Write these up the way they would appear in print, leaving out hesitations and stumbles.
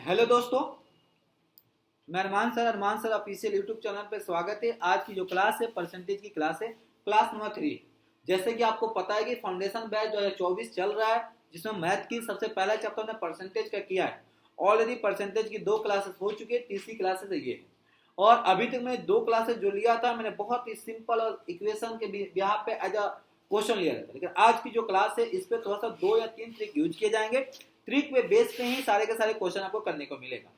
Hello दोस्तों, मैं अरमान sir official YouTube channel पे स्वागत है। आज की जो क्लास है परसेंटेज की क्लास है, क्लास नंबर 3। जैसे कि आपको पता है कि फाउंडेशन बैच 2024 चल रहा है, जिसमें मैथ की सबसे पहला चैप्टर हमने परसेंटेज का किया है। ऑलरेडी परसेंटेज की 2 क्लासेस हो चुकी है, तीसरी क्लासेस है ये। और अभी तक मैंने 2 क्लासेस जो लिया था, मैंने बहुत ही सिंपल और इक्वेशन के यहाँ पे एज अ क्वेश्चन लिया था। लेकिन आज की जो क्लास है, इस पे थोड़ा सा 2 या 3 ट्रिक यूज किए जाएंगे। ट्रिक पे बेस पे ही सारे के सारे क्वेश्चन आपको करने को मिलेगा।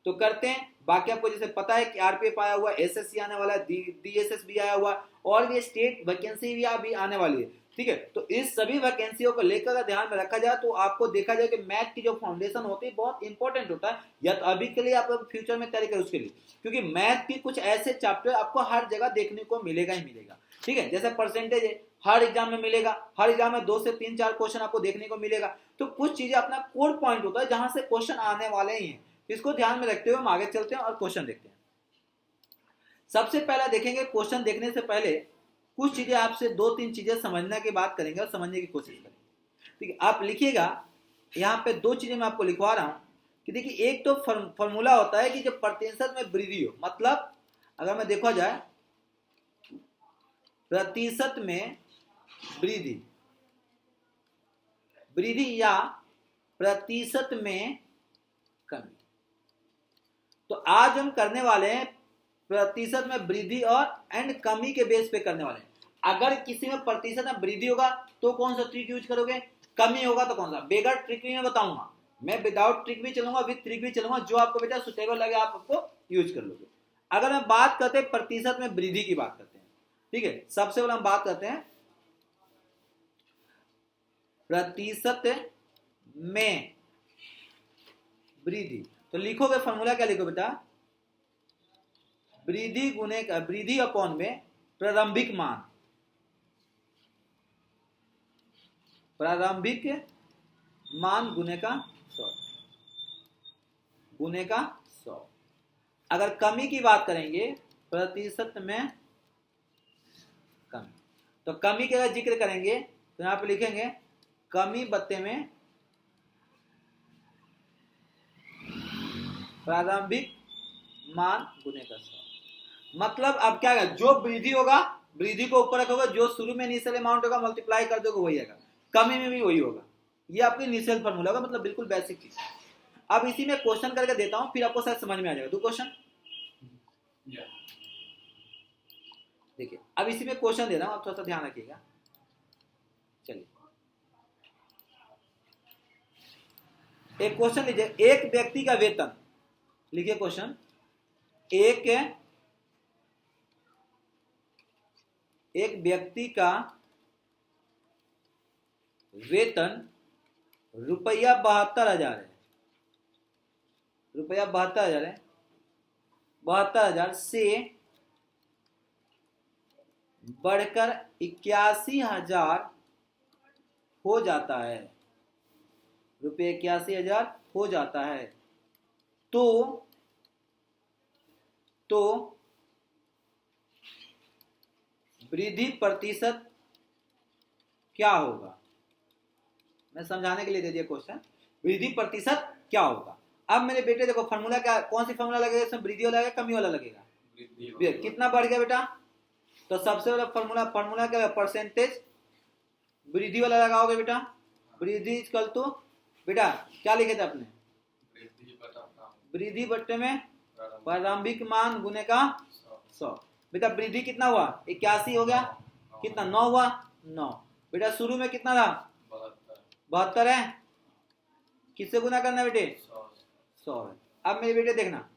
तो करते हैं। बाकी आपको जैसे पता है कि आरपीएफ आया हुआ, एसएससी आने वाला है, डीएसएस भी आया हुआ, और भी स्टेट वैकेंसी भी अभी आने वाली है। ठीक है, तो इस सभी वैकेंसियों को लेकर अगर ध्यान में रखा जाए तो आपको देखा जाए कि मैथ की जो फाउंडेशन होती है बहुत इंपॉर्टेंट होता है, या तो अभी के लिए आप फ्यूचर में तैयारी करें उसके लिए, क्योंकि मैथ की कुछ ऐसे चैप्टर आपको हर जगह देखने को मिलेगा ही मिलेगा। ठीक है, जैसे परसेंटेज है, हर एग्जाम में मिलेगा, हर एग्जाम में 2 से 3-4 क्वेश्चन आपको देखने को मिलेगा। तो कुछ चीजें अपना कोर पॉइंट होता है जहां से क्वेश्चन आने वाले ही हैं। इसको ध्यान में रखते हुए हम आगे चलते हैं और क्वेश्चन देखते हैं। सबसे पहला देखेंगे, क्वेश्चन देखने से पहले कुछ चीजें आपसे 2-3 चीजें समझने की बात करेंगे और समझने की कोशिश करेंगे। ठीक है, आप लिखिएगा। यहाँ पे 2 चीजें मैं आपको लिखवा रहा हूं कि देखिए, एक तो फॉर्मूला होता है कि जब प्रतिशत में वृद्धि हो, मतलब अगर मैं देखा जाए प्रतिशत में वृद्धि वृद्धि या प्रतिशत में कमी। तो आज हम करने वाले हैं प्रतिशत में वृद्धि और एंड कमी के बेस पे करने वाले हैं। अगर किसी में प्रतिशत में वृद्धि होगा तो कौन सा ट्रिक यूज करोगे, कमी होगा तो कौन सा। बेगर ट्रिक भी मैं बताऊंगा, मैं विदाउट ट्रिक भी चलूंगा, विद ट्रिक भी चलूंगा, जो आपको बेटा सुटेबल लगे आप आपको यूज कर लोगे। अगर मैं बात करते हैं प्रतिशत में वृद्धि की बात करते हैं, ठीक है, सबसे पहले हम बात करते हैं प्रतिशत में वृद्धि। तो लिखोगे फॉर्मूला क्या लिखो बेटा, वृद्धि गुने का वृद्धि अपॉन में प्रारंभिक मान, प्रारंभिक मान गुने का 100, गुने का 100। अगर कमी की बात करेंगे प्रतिशत में कमी, तो कमी के अगर जिक्र करेंगे तो यहां पे लिखेंगे कमी बत्ते में प्रारंभिक मान गुने का 100। मतलब अब क्या है, जो वृद्धि होगा वृद्धि को ऊपर रखोगे, जो शुरू में इनिशियल अमाउंट होगा मल्टीप्लाई कर दोगे वही आएगा, कमी में भी वही होगा। ये आपकी इनिशियल फॉर्मूला होगा, मतलब बिल्कुल बेसिक चीज। अब इसी में क्वेश्चन करके देता हूं, फिर आपको शायद समझ में आ जाएगा। दो क्वेश्चन देखिए, अब इसी में क्वेश्चन दे रहा हूं, आप थोड़ा सा ध्यान रखिएगा। चलिए, एक क्वेश्चन लीजिए, एक व्यक्ति का वेतन, लिखिए क्वेश्चन, एक व्यक्ति का वेतन रुपया 72,000 है, रुपया 72,000 है, 72,000 से बढ़कर 81,000 हो जाता है, रुपये 81,000 हो जाता है। तो वृद्धि प्रतिशत क्या होगा। मैं समझाने के लिए दे दिया क्वेश्चन, वृद्धि प्रतिशत क्या होगा। अब मेरे बेटे देखो, फॉर्मूला क्या, कौन सी फॉर्मूला लगेगा इसमें, वृद्धि वाला लगेगा कमी वाला लगेगा, कितना बढ़ गया बेटा। तो सबसे पहले फॉर्मूला क्या है, परसेंटेज वृद्धि वाला लगाओगे बेटा, वृद्धि इक्वल टू बेटा क्या लिखे थे आपने, वृद्धि बट्टे में प्रारंभिक मान गुने का 100। बेटा वृद्धि कितना हुआ, 81 हो गया, कितना 9 हुआ, 9। बेटा शुरू में कितना था, 72 है, किससे गुना करना बेटे, 100 है। अब मेरे बेटे देखना,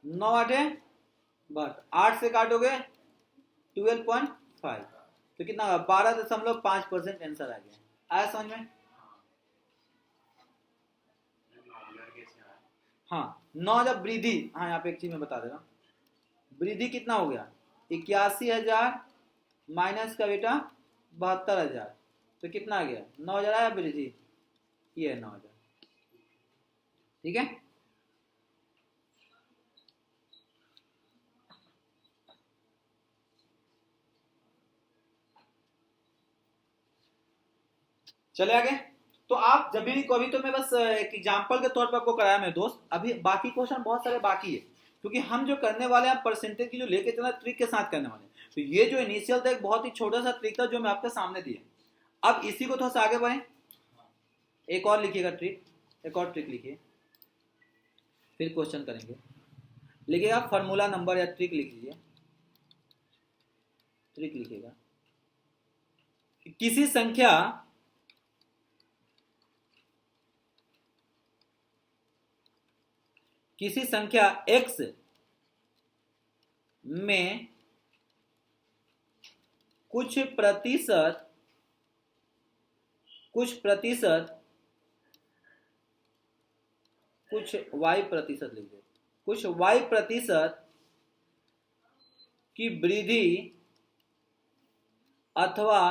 9 8 है, बस 8 से काटोगे 12.5, तो कितना होगा, 12.5% आंसर आ गया। आया समझ में। हाँ, 9 जब वृद्धि, हाँ यहाँ पे एक चीज मैं बता दे रहा हूँ, वृद्धि कितना हो गया, 81,000 माइनस का बेटा 72,000, तो कितना आ गया, 9,000 आया वृद्धि, ये है 9,000। ठीक है, चले आगे। तो आप जब भी कभी, तो मैं बस एक एग्जांपल के तौर पर आपको कराया मेरे दोस्त, अभी बाकी क्वेश्चन बहुत सारे बाकी है, क्योंकि हम जो करने वाले हैं परसेंटेज की जो लेके चलना ट्रिक के साथ करने वाले हैं। तो ये जो इनिशियल था एक बहुत ही छोटा सा ट्रिक था जो मैं आपके सामने दिया। अब इसी को थोड़ा सा आगे बढ़े, एक और लिखिएगा ट्रिक, एक और ट्रिक लिखिए, फिर क्वेश्चन करेंगे। लिखिएगा फॉर्मूला नंबर या ट्रिक लिख लीजिए, ट्रिक लिखिएगा किसी संख्या x में कुछ प्रतिशत कुछ y प्रतिशत लिख दो, कुछ y प्रतिशत की वृद्धि अथवा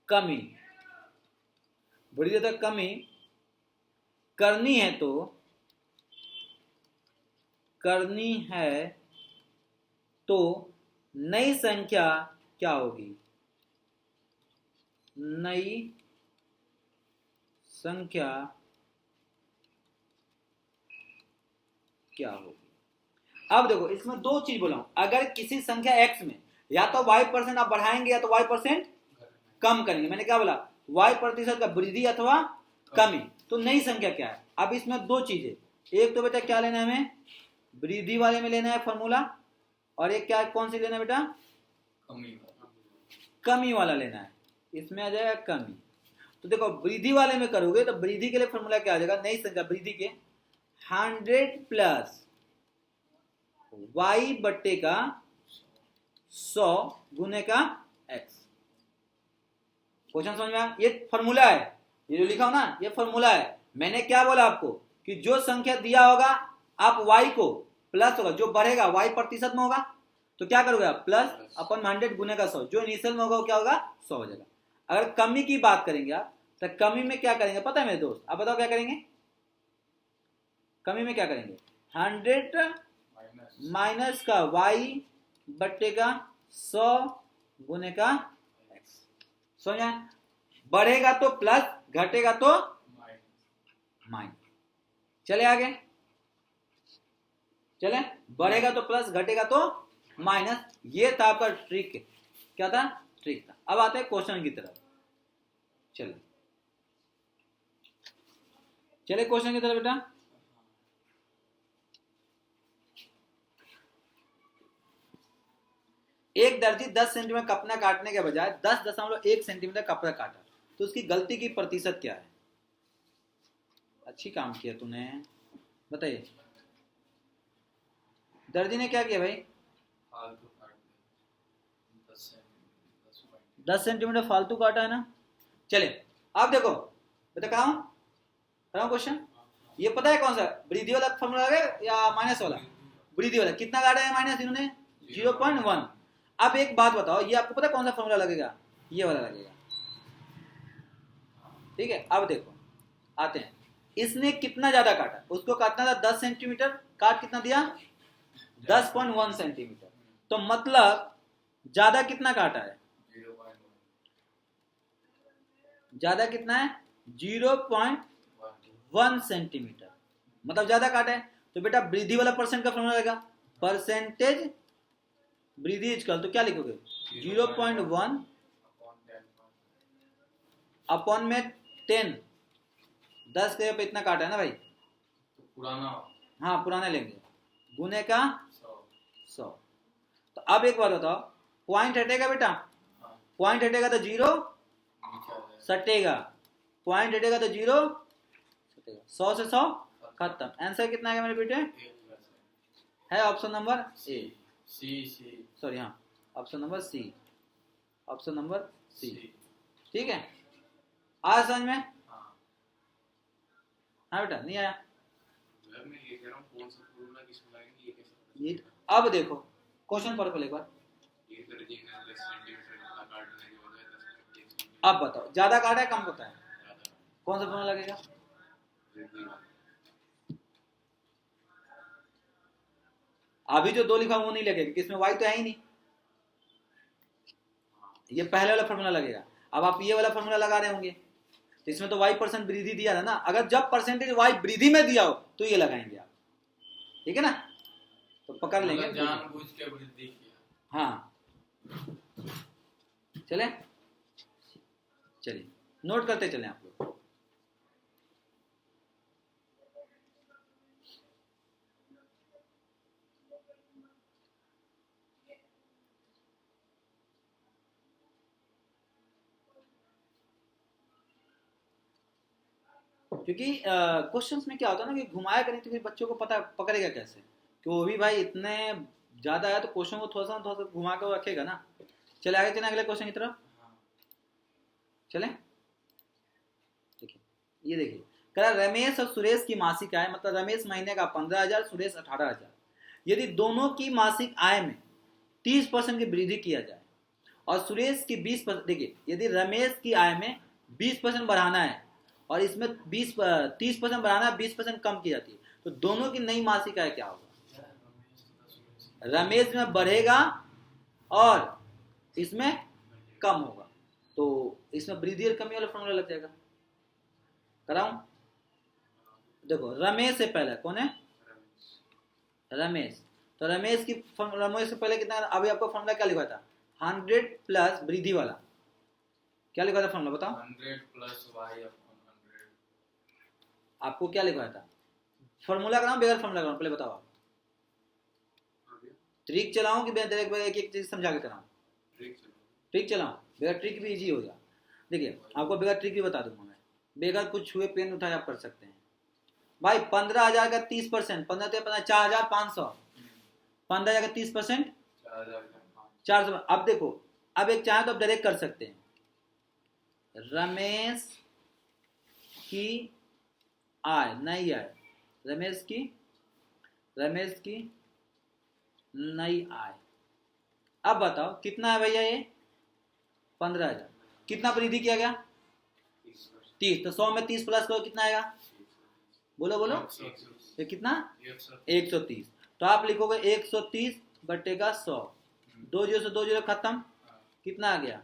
कमी, वृद्धि अथवा कमी करनी है तो नई संख्या क्या होगी? नई संख्या क्या होगी? अब देखो इसमें दो चीज बोला हूं, अगर किसी संख्या x में या तो y% आप बढ़ाएंगे या तो y% कम करेंगे। मैंने क्या बोला? y प्रतिशत का वृद्धि अथवा कमी, तो नई संख्या क्या है? अब इसमें दो चीजें, एक तो बेटा क्या लेना है हमें, वृद्धि वाले में लेना है फॉर्मूला, और एक क्या कौन सी लेना है बेटा? कमी वाला लेना है, इसमें आ जाएगा कमी। तो देखो वृद्धि वाले में करोगे तो वृद्धि के लिए फॉर्मूला क्या आ जाएगा, नई संख्या वृद्धि के 100 प्लस y बट्टे का 100 गुने का x। क्वेश्चन समझ में आया? ये फॉर्मूला है, ये जो लिखा हो ना ये फॉर्मूला है। मैंने क्या बोला आपको कि जो संख्या दिया होगा आप y को प्लस होगा, जो बढ़ेगा y प्रतिशत में होगा तो क्या करोगे आप, प्लस अपन 100 गुने का 100, जो इनिशियल में होगा वो क्या होगा, 100 हो जाएगा। अगर कमी की बात करेंगे आप तो कमी में क्या करेंगे पता है मेरे दोस्त? आप बताओ क्या करेंगे कमी में? क्या करेंगे 100 माइनस का y बट्टे का 100 गुने का x। समझा? बढ़ेगा तो प्लस, घटेगा तो माइनस। चले आगे, चले, बढ़ेगा तो प्लस, घटेगा तो माइनस। ये था आपका ट्रिक। क्या था? ट्रिक था। अब आते हैं क्वेश्चन की तरफ। चलो चले क्वेश्चन की तरफ बेटा। एक दर्जी 10 सेंटीमीटर कपड़ा काटने के बजाय 10.1 सेंटीमीटर कपड़ा काटा, तो उसकी गलती की प्रतिशत क्या है? अच्छी काम किया तूने, बताइए। दर्जी ने क्या किया भाई? 10 सेंटीमीटर फालतू काटा है ना। चले अब देखो बेटा, कराऊं क्वेश्चन? ये पता है कौन सा वृद्धि वाला फॉर्मूला है या माइनस वाला? वृद्धि वाला। कितना काटा है माइनस इन्होंने? 0.1। अब एक बात बताओ, ये आपको पता है कौन सा फॉर्मूला लगेगा? ये वाला लगेगा। ठीक है, अब देखो आते हैं, इसने कितना ज्यादा काटा, उसको काटना था 10 सेंटीमीटर, काट कितना दिया? 10.1 सेंटीमीटर। तो मतलब ज्यादा कितना काटा है? ज्यादा कितना है? 0.1 सेंटीमीटर, मतलब ज्यादा काटा है। तो बेटा वृद्धि वाला परसेंट का फॉर्मूला लगेगा, परसेंटेज वृद्धि इजकल, तो क्या लिखोगे? 0.1 अपॉन में 10, 10 के पे इतना काटा है ना भाई, तो पुराना, हाँ पुराना लेंगे, गुने का 100। तो अब एक बात बताओ, पॉइंट हटेगा बेटा? पॉइंट हटेगा तो 0 सटेगा, पॉइंट हटेगा तो 0 सटेगा। 100 से 100 खत्म। आंसर कितना है मेरे बेटे? है option number A, C. Sorry हाँ, option number C, option number C. ठीक है, आया समझ में? हाँ बेटा, नहीं आया? ये अब देखो क्वेश्चन पढ़ो पहले एक बार। अब बताओ ज्यादा काटा है कम होता है, कौन सा फॉर्मूला लगेगा? अभी जो 2 लिखा वो नहीं लगेगा, किसमें y तो है ही नहीं, ये पहले वाला फॉर्मूला लगेगा। अब आप ये वाला फॉर्मूला लगा रहे होंगे, तो इसमें तो y% वृद्धि दिया था ना, अगर जब परसेंटेज y वृद्धि में दिया हो तो ये लगाएंगे आप, ठीक है ना, तो पकड़ लेंगे। जानबूझ के वृद्धि किया। हाँ चले, चलिए नोट करते चले आप लोग। क्योंकि क्वेश्चंस में क्या होता है ना कि घुमाया करें तो फिर बच्चों को पता पकड़ेगा कैसे, कि वो भी भाई इतने ज्यादा है तो क्वेश्चन को थोड़ा सा घुमा कर रखेगा ना। चले आगे चले अगले क्वेश्चन की तरफ चले। देखिए ये देखिए, कह रहा रमेश और सुरेश की मासिक आय, मतलब रमेश महीने का 15,000, सुरेश 18,000, यदि दोनों की मासिक आय में 30% की वृद्धि किया जाए और सुरेश की 20%, देखिए यदि रमेश की आय में 20% बढ़ाना है और इसमें 30% बढ़ाना है, 20% कम की जाती है, तो दोनों की नई मासिक आय क्या होगा? रमेश में बढ़ेगा और इसमें कम होगा, तो इसमें वृद्धि और कमी वाला फॉर्मूला लग जाएगा। कराऊं? देखो रमेश से पहले कौन है? रमेश। तो रमेश से पहले कितना, अभी आपको फॉर्मूला क्या लिखा था? 100 प्लस वृद्धि वाला क्या लिखा था फॉर्मूला बताओ? 100 प्लस y अपॉन 100। आपको क्या लिखा था? फॉर्मूला कराऊं बगैर फॉर्मूला कराऊं? पहले बताओ आप। ट्रिक चलाऊं कि एक एक चीज समझा के कराऊं? ट्रिक चलाऊं, बगैर ट्रिक भी इजी होगा। देखिए आपको बगैर ट्रिक भी बता दूंगा मैं, बगैर कुछ छुए पेन उठाए आप कर सकते हैं भाई। 15,000 का 30%, 15 तो 4,500, 15,000 का 30% 400। अब देखो, अब एक चाहे तो आप डायरेक्ट कर सकते हैं, रमेश की आय, नई आय, रमेश की नई आय। अब बताओ कितना है भैया ये? 15,000। कितना वृद्धि किया गया? 30। तो 100 में 30 प्लस करो कितना आएगा? बोलो बोलो, ये कितना? 130। तो आप लिखोगे 130 बटे का 100, 2 जीरो से 2 जीरो खत्म, कितना आ गया?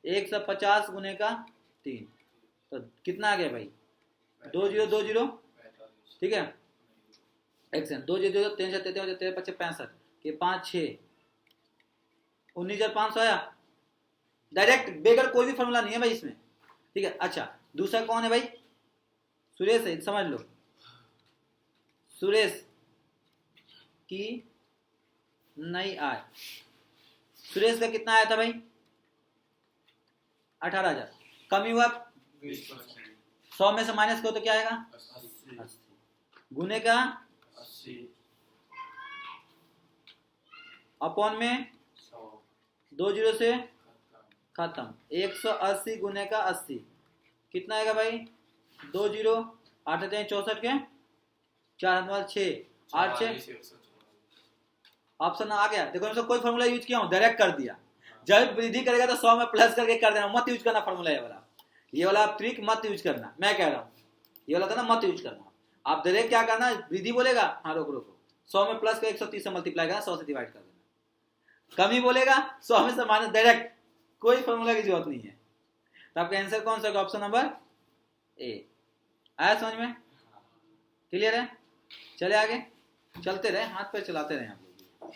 150 गुने का 3, तो कितना आ गया भाई? 2 जीरो 2 जीरो, ठीक है, एक्शन 2 जीरो 3 से 33 पच्चीस 65 के 5 6 19,500 आया डायरेक्ट, बेगर कोई भी फॉर्मूला नहीं है भाई इसमें, ठीक है। अच्छा दूसरा कौन है भाई? सुरेश है, समझ लो, सुरेश की नई आय। सुरेश का कितना आया था भाई? 18,000। कमी हुआ 100 में से माइनस करो तो क्या आएगा? 80 गुने का 80 अपॉन में 2 जीरो से खत्म, 180 गुने का 80 कितना आएगा भाई? 2 जीरो 8 64 के 4 6 8 6 ऑप्शन आ गया। देखो इसमें कोई फॉर्मूला यूज किया हूं, डायरेक्ट कर दिया। जब वृद्धि करेगा तो 100 में प्लस करके कर देना, मत यूज करना फॉर्मूला ये वाला आप ट्रिक मत यूज करना, मैं कह रहा हूँ ये वाला था ना, मत यूज करना। आप डायरेक्ट क्या करना, वृद्धि बोलेगा, हाँ रोको 100 में प्लस का 130 से मल्टीप्लाई करना, 100 से डिवाइड कर देना। कमी बोलेगा 100 में से माइनस, डायरेक्ट, कोई फॉर्मूला की जरूरत नहीं है। तो आपका आंसर कौन सा? ऑप्शन नंबर ए। आया समझ में? क्लियर है? चले आगे, चलते रहे, हाथ पैर चलाते रहे आप लोग।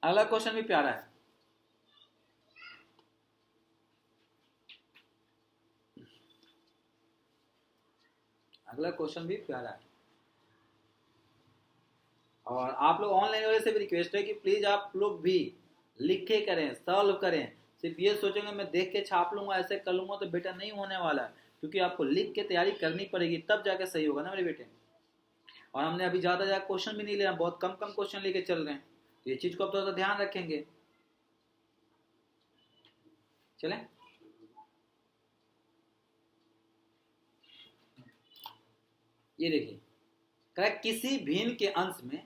अगला क्वेश्चन भी प्यारा है। अगला क्वेश्चन भी प्यारा है, और आप लोग ऑनलाइन वाले से भी रिक्वेस्ट है कि प्लीज आप लोग भी लिखे करें, सॉल्व करें। सिर्फ ये सोचेंगे मैं देख के छाप लूंगा, ऐसे कर लूंगा, तो बेटा नहीं होने वाला है, क्योंकि आपको लिख के तैयारी करनी पड़ेगी, तब जाके सही होगा ना मेरे बेटे। और हमने अभी ज्यादा क्वेश्चन भी नहीं ले रहे, बहुत कम कम क्वेश्चन लेके चल रहे हैं, तो ये चीज को आप थोड़ा सा ध्यान रखेंगे। चले ये देखिए, करेक्ट, किसी भिन्न के अंश में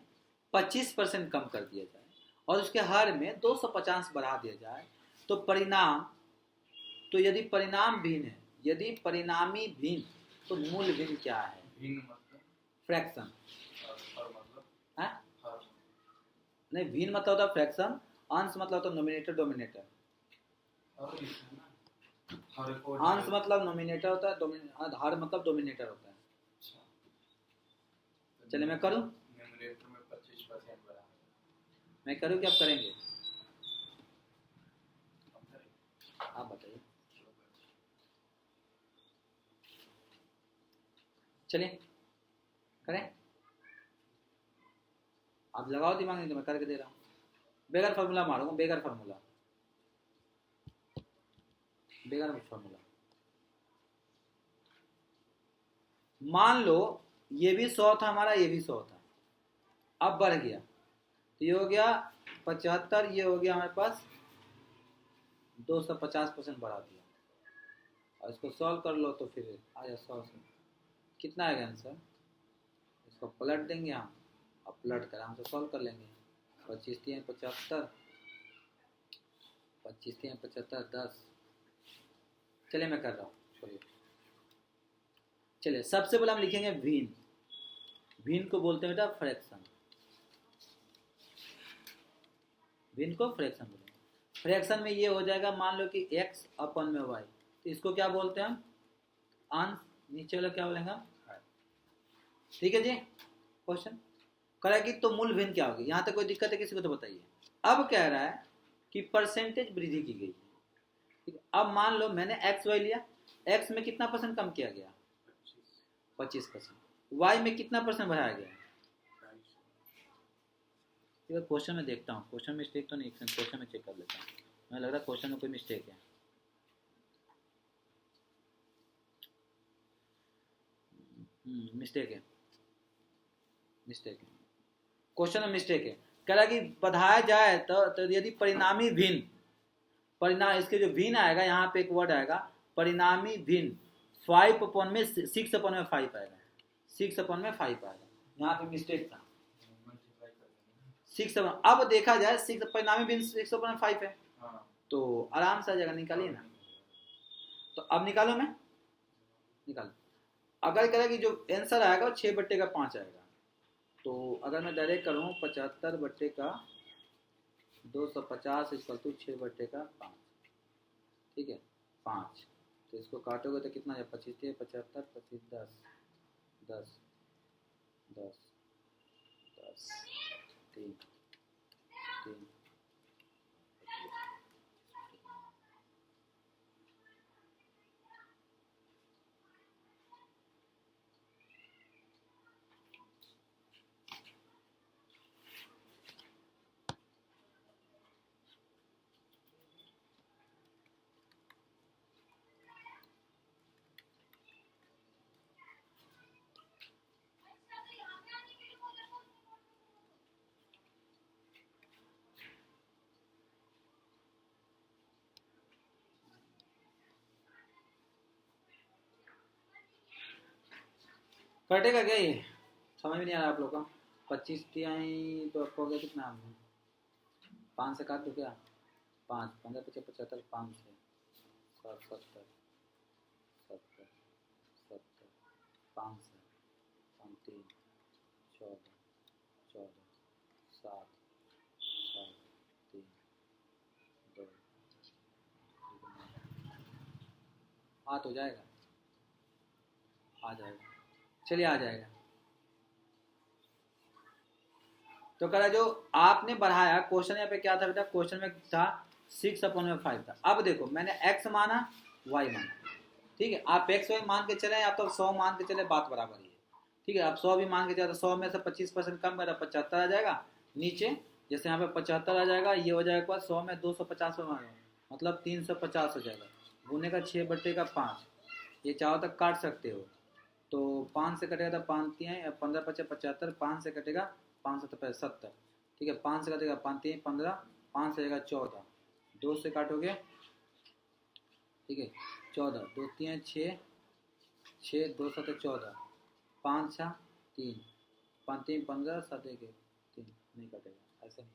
25% कम कर दिया जाए और उसके हर में 250 बढ़ा दिया जाए, तो परिणाम, तो यदि परिणाम भिन्न है, यदि परिणामी भिन्न, तो मूल भिन्न क्या है? भिन्न मतलब फ्रैक्शन। मतलब नहीं, भिन्न मतलब होता है फ्रैक्शन, अंश मतलब होता है नोमिनेटर डोमिनेटर। हर को अंश मतलब नोमिनेटर होता है, हर मतलब डोमिनेटर होता है। अच्छा। चलिए मैं करूं? न्यूमरेटर में 25% बढ़ा। मैं करूं कि आप करेंगे? हम करें। आप बताइए। चलिए करें। आप लगाओ दिमाग, नहीं तो मैं करके दे रहा हूँ। बेगर फार्मूला मारूंगा, बेगर फार्मूला, बेगर फार्मूला। मान लो ये भी 100 था हमारा, ये भी 100 था, अब बढ़ गया तो ये हो गया 75, ये हो गया हमारे पास 250% बढ़ा दिया। और इसको सॉल्व कर लो तो फिर आ जाए 100 से कितना आएगा आंसर। इसको पलट देंगे हम, अब पलट कर हम से सॉल्व कर लेंगे। 25 3 75, 25 3 75 10। चलिए मैं कर रहा हूँ, छोड़िए। चलिए सबसे पहले हम लिखेंगे वीन। वीन को बोलते हैं बेटा फ्रैक्शन, वीन को फ्रैक्शन बोलेंगे। फ्रैक्शन में ये हो जाएगा, मान लो कि x अपन में y, तो इसको क्या बोलते हैं हम, अंश। नीचे वाला क्या बोलेंगे हम, ठीक है जी। क्वेश्चन करेगी तो मूल भिन्न क्या होगी, यहाँ तक कोई दिक्कत है किसी को तो बताइए। अब कह रहा है कि परसेंटेज वृद्धि की गई, ठीक है। अब मान लो मैंने एक्स वाई लिया, एक्स में कितना परसेंट कम किया गया, 25%। वाई में कितना परसेंट बढ़ाया गया। क्वेश्चन में देखता हूँ, क्वेश्चन में मिस्टेक तो नहीं, क्वेश्चन में चेक कर लेता हूँ। मुझे लग रहा है क्वेश्चन में कोई मिस्टेक है। मिस्टेक है, मिस्टेक है, क्वेश्चन में मिस्टेक है। कह रहा कि बढ़ाया जाए तो यदि परिणामी भिन्न, परिणाम इसके जो भिन्न आएगा, यहाँ पे एक वर्ड आएगा परिणामी भिन्न, 5 अपन में 6 अपन में 5 आएगा, 6 अपन में 5 आएगा, यहाँ पे मिस्टेक था 6 अपन। अब देखा जाए 6 परिणामी भिन्न 6 अपन में 5 है, तो आराम से आ जाएगा, निकालिए ना। तो अब निकालो, मैं निकालो। अगर कह रहा कि जो आंसर आएगा वो 6/5 आएगा, तो अगर मैं डायरेक्ट करूँ 75/250 = 6/5, ठीक है 5। तो इसको काटोगे तो कितना है, 25 75 25 10 10 10 10 3 3 कटेगा क्या ये, समझ में नहीं आ रहा आप लोग का। 25 तिहाई तो आपको हो गया कितना, 5 से काट दो क्या, 5 15 25 75 5 से 70 70 70 5 से 5 3 14 14 7 7 3 2 हाँ तो जाएगा, आ जाएगा, चलिए आ जाएगा। तो कह रहा जो आपने बढ़ाया, क्वेश्चन यहाँ पे क्या था बेटा, क्वेश्चन में था 6/5 था। अब देखो मैंने x माना y माना, ठीक है। आप x y मान के चले, आप तो 100 मान के चले, बात बराबर ही है, ठीक है। आप 100 भी मान के चले तो 100 में से 25% कम मेरा 75 आ जाएगा। नीचे जैसे यहाँ पे 75 आ जाएगा, ये हो जाएगा 100 में 250 मतलब 350 हो जाएगा। गुने का 6/5, ये चाहो तक काट सकते हो, तो 5 से कटेगा तो 5 3 15 25 75, 5 से कटेगा 5 7 70, ठीक है। 5 से कटेगा 5 3 15, 5 से जाएगा 14, 2 से काटोगे, ठीक है 14, 2 3 6 6 2 7 14, 5 6 3 5 3 15 7 1 3, नहीं कटेगा, ऐसे नहीं।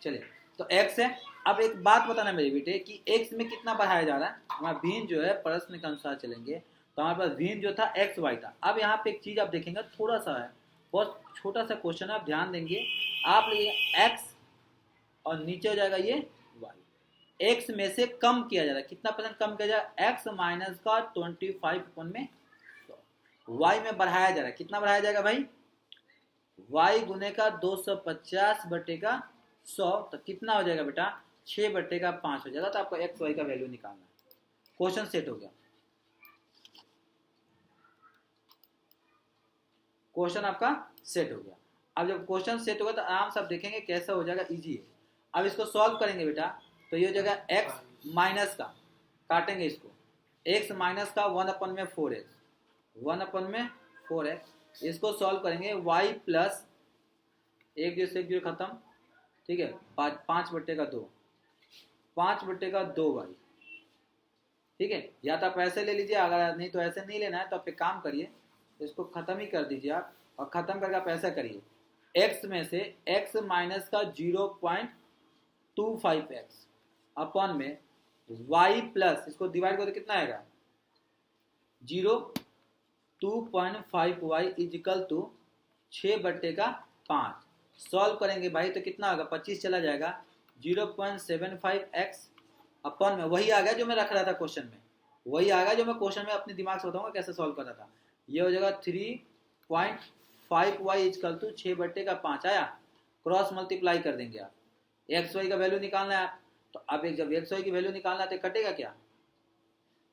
चलिए तो x है। अब एक बात बताना मेरे बेटे कि x में कितना बढ़ाया जा रहा है, हमारा भिन्न जो है प्रश्न के अनुसार चलेंगे, तो हमारे पास भिन्न जो था x y था। अब यहाँ पे एक चीज आप देखेंगे, थोड़ा सा है, बहुत छोटा सा क्वेश्चन है, आप ध्यान देंगे। आप लिए x और नीचे हो जाएगा ये y, x में से कम किया जा रहा है, कितना परसेंट कम किया जा रहा है, x माइनस का 25 अपन में y में बढ़ाया जा रहा है, कितना बढ़ाया जाएगा भाई, y गुने का 250 बटे का 100, तो कितना हो जाएगा बेटा 6 बटे का 5 हो जाएगा। तो आपको x y का वैल्यू निकालना है। क्वेश्चन सेट हो गया, क्वेश्चन आपका सेट हो गया। अब जब क्वेश्चन सेट होगा तो आराम से आप देखेंगे कैसा हो जाएगा, इजी है। अब इसको सॉल्व करेंगे बेटा, तो ये हो जाएगा x माइनस का, काटेंगे इसको, x माइनस का 1/4x, 1/4x, इसको सॉल्व करेंगे y प्लस 1 0 से 1 0 खत्म, ठीक है, 5 बटे का 2, 5 बटे का 2y, ठीक है। या तो आप ऐसे ले लीजिए, अगर नहीं तो ऐसे नहीं लेना है तो आप एक काम करिए, इसको खत्म ही कर दीजिए आप, और खत्म करके आप ऐसा करिए, x में से x माइनस का 0.25x अपॉन में y प्लस, इसको डिवाइड करो तो कितना आएगा 2.5y इजिकल टू 6 बटे का 5। सॉल्व करेंगे भाई तो कितना होगा, 25 चला जाएगा, 0.75x अपॉन में वही आ गया जो मैं रख रहा था क्वेश्चन में, वही आ गया जो मैं क्वेश्चन में अपने दिमाग से बताऊंगा कैसे सॉल्व कर रहा था। ये हो जाएगा 3.5y इजिकल टू 6 बटे का 5 आया, क्रॉस मल्टीप्लाई कर देंगे आप, एक्स वाई का वैल्यू निकालना है। तो अब एक जब एक्स वाई की वैल्यू निकालना है तो कटेगा क्या,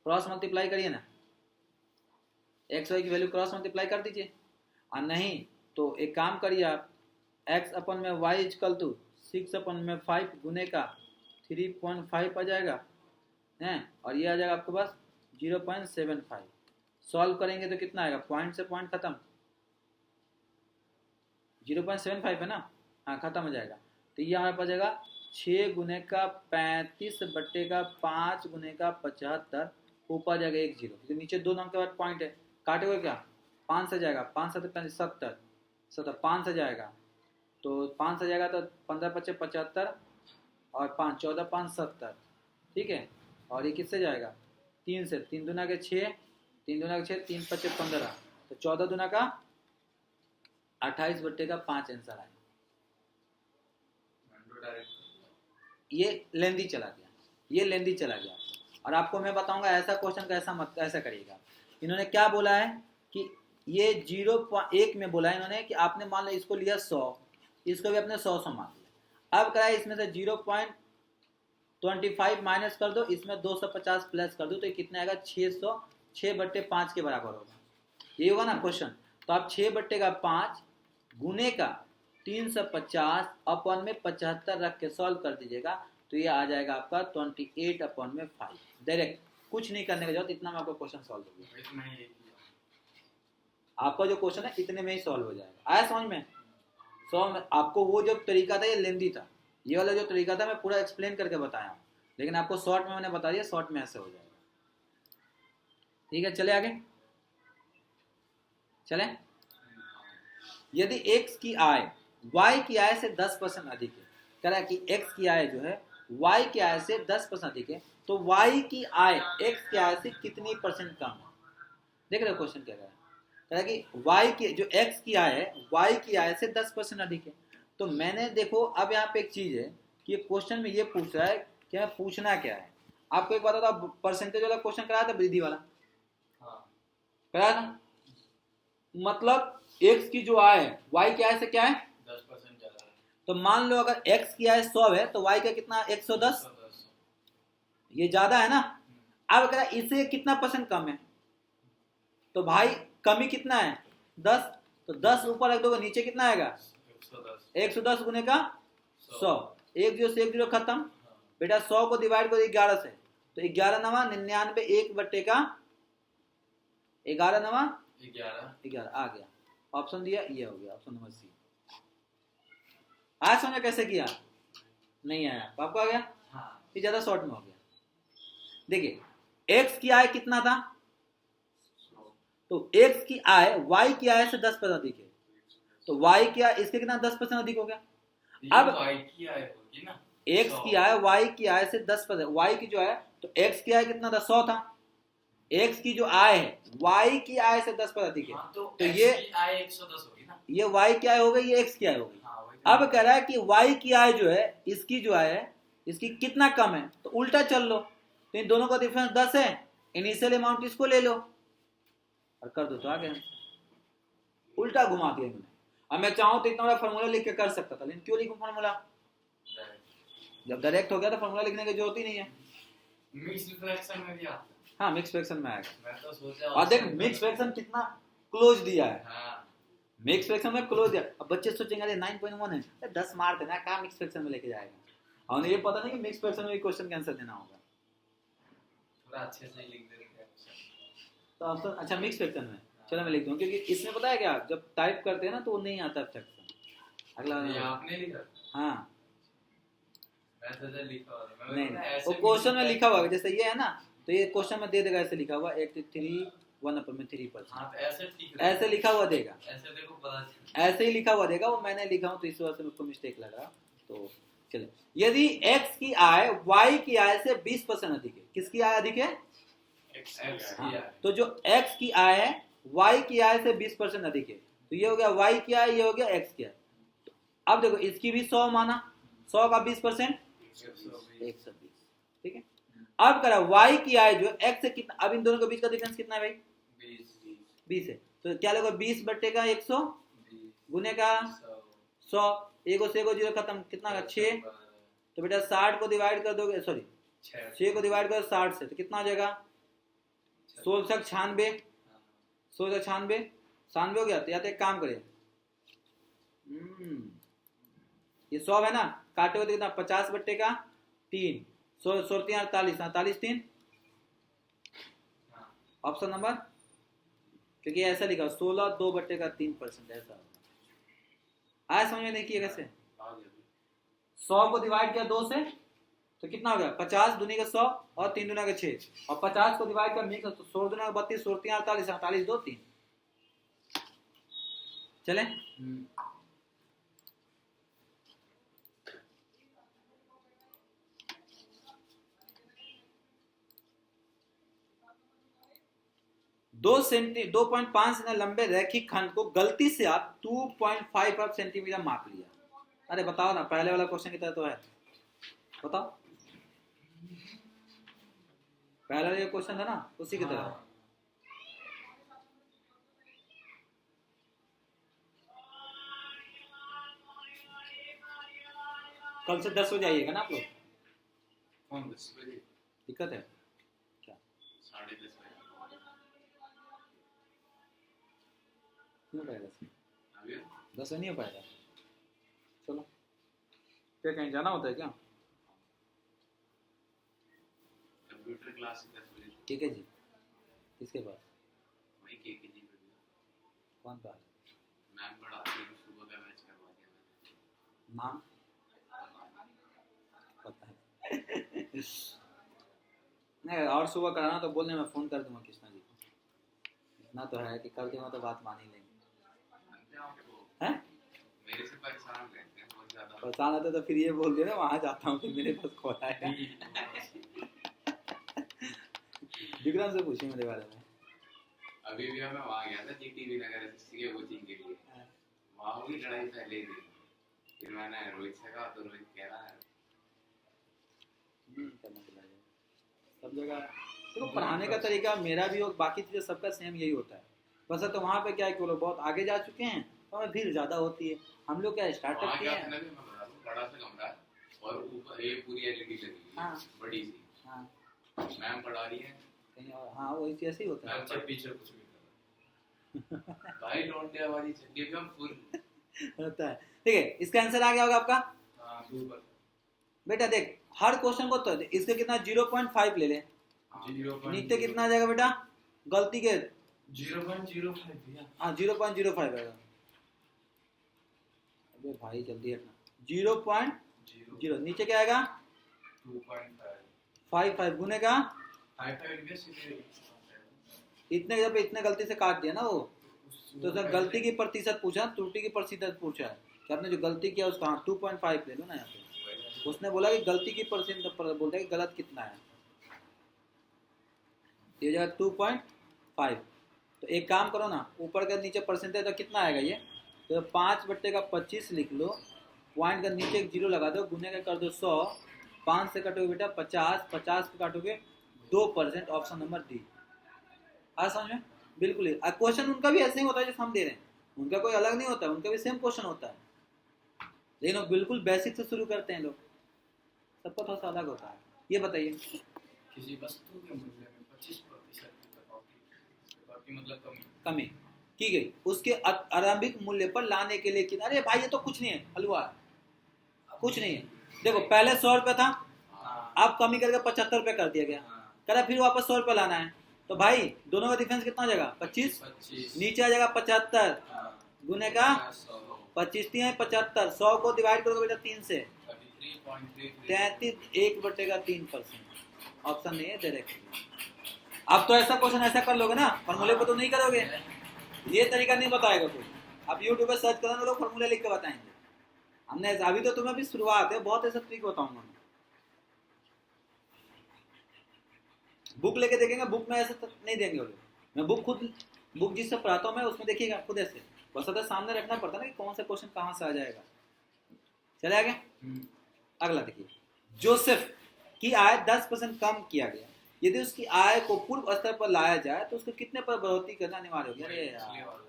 क्रॉस मल्टीप्लाई करिए ना, एक्स वाई की वैल्यू क्रॉस मल्टीप्लाई कर दीजिए, और नहीं तो एक काम करिए आप, x अपन में y इजकल टू 6 अपन में 5 गुने का 3.5 आ जाएगा हैं, और ये आ जाएगा आपके पास 0.75। सॉल्व करेंगे तो कितना आएगा, पॉइंट से पॉइंट खत्म, 0.75 है ना, हाँ खत्म हो जाएगा। तो ये हमारे पास जाएगा 6 गुने का 35 बटे का 5 गुने का 75, ऊपर जाएगा 1 0, क्योंकि नीचे 2 अंक के बाद पॉइंट है, काटेगा क्या, 5 से जाएगा, 5 7 70 70, 5 से जाएगा तो 5 से जाएगा तो 15 5 75 और 5 14 5 70, ठीक है। और ये किससे जाएगा, 3 से, 3 दूना के 6, 3 दूना के 6, 3 5 15, तो 14 दूना का 28 बटे का 5 आंसर आया। ये लेंदी चला गया, ये लेंदी चला गया। और आपको मैं बताऊंगा ऐसा क्वेश्चन कैसा मत ऐसा करिएगा। इन्होंने क्या बोला है कि ये 0.1 में बोला है इन्होंने कि आपने मान लो इसको लिया 100, इसको भी अपने 100 मान लिया। अब कराए इसमें से 0.25 माइनस कर दो, इसमें 250 प्लस कर दो, तो ये कितना आएगा 600, 6 बट्टे 5 के बराबर होगा, ये होगा ना क्वेश्चन। तो आप 6 बट्टे का 5 गुने का 350 अपॉन में 75 रख के सॉल्व कर दीजिएगा, तो ये आ जाएगा आपका 28 अपॉन में 5। डायरेक्ट कुछ नहीं करने का जरूरत, इतना में आपका क्वेश्चन सॉल्व हो गया। आपका जो क्वेश्चन है इतने में ही सॉल्व हो जाएगा। आया समझ में? आपको वो जो तरीका था ये लेंदी था, ये वाला जो तरीका था मैं पूरा एक्सप्लेन करके बताया हूँ, लेकिन आपको शॉर्ट में मैंने बता दिया, शॉर्ट में ऐसे हो जाएगा। ठीक है, चले आगे चले। यदि x की आय y की आय से 10% अधिक है, कह रहा है कि x की आय जो है y की आय से 10% अधिक है, तो y की आय x की आय से कितनी परसेंट कम है। देख रहे हो क्वेश्चन क्या कह रहा है, कह रहा है कि y की जो x की आय है y की आय से 10% अधिक है। तो मैंने देखो अब यहाँ पे एक चीज है कि क्वेश्चन में ये पूछ रहा है कि हमें पूछना क्या है। आपको एक बात था, परसेंटेज वाला क्वेश्चन कराया था, वृद्धि वाला कराया था, मतलब x की जो आय है y की आय से क्या है 10% ज्यादा है। तो मान लो अगर x की आय 100 है तो y का कितना 110, ये ज्यादा है ना। अब अगर इसे कितना परसेंट कम है, तो भाई कमी कितना है 10, तो 10 ऊपर रख दोगे नीचे कितना आएगा 110 गुने का 100, 1 0 से 1 0 खत्म बेटा। 100 को डिवाइड करो 11 से, तो 11 नवा 99, 1 बट्टे का 11 नवा 11 आ गया। ऑप्शन दिया, ये हो गया ऑप्शन नंबर सी। आज समझा कैसे किया, नहीं आया तो आपको आ गया, ये ज्यादा शॉर्ट में हो गया। देखिए x की आय कितना था, तो x की आय y की आय से 10% अधिक है, तो y की आय इसके कितना 10% अधिक हो गया। अब y की आय होगी ना, x की आय y की आय से 10%, y की जो है तो x की आय कितना था 100 था, x की जो आय है y की आय से 10% अधिक है, तो ये x की आय 110 होगी ना, ये y की आय हो गई, ये x की आय हो गई। अब कह रहा है कि y की आय जो है इसकी जो आय है इसकी कितना कम है, तो उल्टा चल लो, तो इन दोनों का डिफरेंस 10 है, इनिशियल अमाउंट इसको ले लो और कर दो, तो आ गया। उल्टा घुमा दिया मैंने। अब मैं चाहूँ तो इतना बड़ा फॉर्मूला लिख के कर सकता था, लेकिन क्यों लिखूं फॉर्मूला, जब डायरेक्ट हो गया तो फॉर्मूला लिखने की जरूरत ही नहीं है। मिक्स फ्रैक्शन में भी आता है। हाँ मिक्स फ्रैक्शन में आएगा। मैं तो सोचा और देख मिक्स फ्रैक्शन कितना क्लोज दिया है, हाँ मिक्स फ्रैक्शन में क्लोज दिया। अब बच्चे सोचेंगे अरे 9.1 है, 10 मार देना, कहाँ मिक्स फ्रैक्शन में लेके जाएगा। और ये पता नहीं कि मिक्स फ्रैक्शन में क्वेश्चन का आंसर देना होगा, थोड़ा अच्छे से लिख देते हैं। तो ऑप्शन अच्छा मिक्स फ्रैक्शन में, चलो मैं लिख दूँ, क्योंकि इसमें पता है क्या, जब टाइप करते हैं ना तो वो नहीं आता फ्रैक्शन। अगला ये आपने लिखा? हाँ मैं तो लिखा हुआ था। नहीं ऐसे वो क्वेश्चन में लिखा हुआ है, जैसे ये है ना, तो ये क्वेश्चन में दे देगा ऐसे लिखा हुआ 83(1/3%। हाँ तो ऐसे ठीक है। ऐसे लिखा हुआ देगा, ऐसे देखो पता चल। ऐसे ही लिखा हुआ देगा, वो मैंने लिखा हूँ तो इस वजह से मुझको मिस्टेक लगा। तो चले, यदि x की आय y की आय से 20% अधिक है, किसकी आय अधिक है, हाँ। तो जो x की आय है y की आय से 20% अधिक है, तो ये हो गया y की आय, ये हो गया x की आय। अब देखो इसकी भी 100 माना, 100 का 20% 120, ठीक है। अब करा y की आय जो x से कितना, अब इन दोनों के बीच का डिफरेंस कितना है भाई, 20 है, तो क्या लगेगा 20 बट्टे का 100 गुने का 100, एगो से एगो जीरो खत्म, कितना का 6, तो बेटा 60 को डिवाइड कर दोगे, सॉरी 6 को डिवाइड कर 60 से, तो कितना आ जाएगा 1696, 96 हो गया। तो या तो एक काम करें, ये 100 है ना, काटे तो कितना 50 बट्टे का 3, 48, 3 ऑप्शन नंबर, क्योंकि ऐसा लिखा 16 2 बट्टे का 3%, ऐसा आया समझ में, देखिए कैसे 100 को डिवाइड किया 2 से तो कितना हो गया 50 दूनी का 100 और 3 दूना का 6, और 50 को डिवाइड किया मिक्स तो 16 दूना का 32, 16 48, 48 2 3, चले। दो 2.5 सेंटीमीटर लंबे रैखिक खंड को गलती से आप 2.55 सेंटीमीटर माप लिया। अरे बताओ ना, पहले वाला क्वेश्चन की तरह तो है, बताओ, पहला जो क्वेश्चन था ना उसी की तरह। कल से 10 बजे आइएगा ना आप लोग, कौन 10 बजे दिक्कत है क्या, 10:30 बजे नहीं हो पाएगा, अभी 10 नहीं हो पाएगा, चलो क्या कहीं जाना होता है क्या, कंप्यूटर क्लास 10 बजे, ठीक है जी, किसके पास, वही के जी पे कौन पास, मैम पढ़ाती है, सुबह का मैच करवा दिया मैंने, नाम पता है नहीं, और सुबह कराना तो बोलने में फोन कर दूंगा कृष्णा जी को, इतना तो है कि कर दूंगा तो बात मान ही लेंगे, हैं मेरे से परेशान रहते हैं बहुत ज्यादा, परेशान होते तो फिर ये बोल दे ना वहां जाता हूँ, फिर मेरे पास खोला है विक्रम से पूछिए मेरे बारे में। अभी भी मैं वहाँ गया था जीटीवी नगर एसएससी के कोचिंग के लिए, वहाँ भी लड़ाई पहले थी, फिर मैंने रोहित से कहा तो रोहित कह रहा है करना पड़ेगा सब जगह, देखो पढ़ाने का तरीका मेरा भी और बाकी चीज़ें सबका सेम यही होता है, बस तो वहाँ पे क्या है कि वो लोग बहुत आगे जा चुके हैं तो हमें भीड़ ज़्यादा होती है, हम लोग क्या स्टार्टअप किए हैं, बड़ा सा कमरा है और ऊपर ये पूरी एलईडी लगी हुई है, हाँ। बड़ी सी, हाँ मैम पढ़ा रही है कहीं और, हाँ वही ऐसे ही होता है, मैम पीछे कुछ भी कर रहा है भाई, लौंडे वाली छड्डी पे हम फुल होता है। ठीक है, इसका आंसर आ गया होगा आपका, हाँ ऊपर बेटा देख हर क्वेश्चन को तो इसके कितना 0.5 ले ले, नीचे कितना आ जाएगा बेटा गलती के 0.05 भैया, हाँ 0.05 आएगा, अबे भाई जल्दी हटना, 0.0 नीचे क्या आएगा 55 गुने का 5.5 इतने जब इतने गलती से काट दिया ना वो, तो सर गलती की प्रतिशत पूछा, त्रुटि की प्रतिशत पूछा है कि आपने जो गलती किया उसका 2.5 ले लो ना यहाँ पे, उसने बोला कि गलती की परसेंट बोलता है कि गलत कितना है, ये जगह 2.5, तो एक काम करो ना ऊपर का नीचे परसेंटेज तो कितना आएगा ये, तो 5 बट्टे का 25 लिख लो, पॉइंट का नीचे एक जीरो लगा दो, गुने का कर दो 100, 5 से काटोगे बेटा 50, 50 को काटोगे 2%, ऑप्शन नंबर डी। आ समझ में? बिल्कुल ही। क्वेश्चन उनका भी ऐसे ही होता है जैसे हम दे रहे हैं, उनका कोई अलग नहीं होता है, उनका भी सेम क्वेश्चन होता है, लेकिन वो बिल्कुल बेसिक से शुरू करते हैं लोग, सबका थोड़ा सा अलग होता है। ये बताइए, किसी वस्तु के मूल्य में 25% की कटौती मतलब कमी की गई उसके आरंभिक मूल्य पर लाने के लिए कितना? अरे भाई ये तो कुछ नहीं है, हलवा कुछ नहीं है। देखो पहले 100 रुपये था, अब कमी करके 75 रुपये कर दिया गया, कह फिर वापस 100 रुपये लाना है, तो भाई दोनों का डिफरेंस कितना हो जाएगा? 25, नीचे आ जाएगा 75 गुने का 25 3 है 75, 100 को डिवाइड करोगे बेटा 3 से 33, 1/3%, ऑप्शन नहीं है डायरेक्ट। अब तो ऐसा क्वेश्चन ऐसा कर लोगे ना, फॉर्मूले को तो नहीं करोगे, ये तरीका नहीं बताएगा कोई। आप यूट्यूब पे सर्च करना, लोग फॉर्मूले लिख के बताएंगे। हमने अभी तो तुम्हें भी शुरुआत है, बहुत ऐसा ट्रिक बताऊंगा मैं। बुक लेके देखेंगे, बुक में ऐसे नहीं देंगे वो लोग। मैं बुक जिससे पढ़ाता हूँ मैं, उसमें देखिएगा खुद ऐसे बस तो सामने रखना पड़ता है ना कि कौन सा क्वेश्चन कहाँ से आ जाएगा। चले आगे, अगला देखिए, जोसेफ की आय 10% कम किया गया, यदि उसकी आय को पूर्व स्तर पर लाया जाए तो उसको कितने पर बढ़ोतरी करना अनिवार्य होगी? अरे यार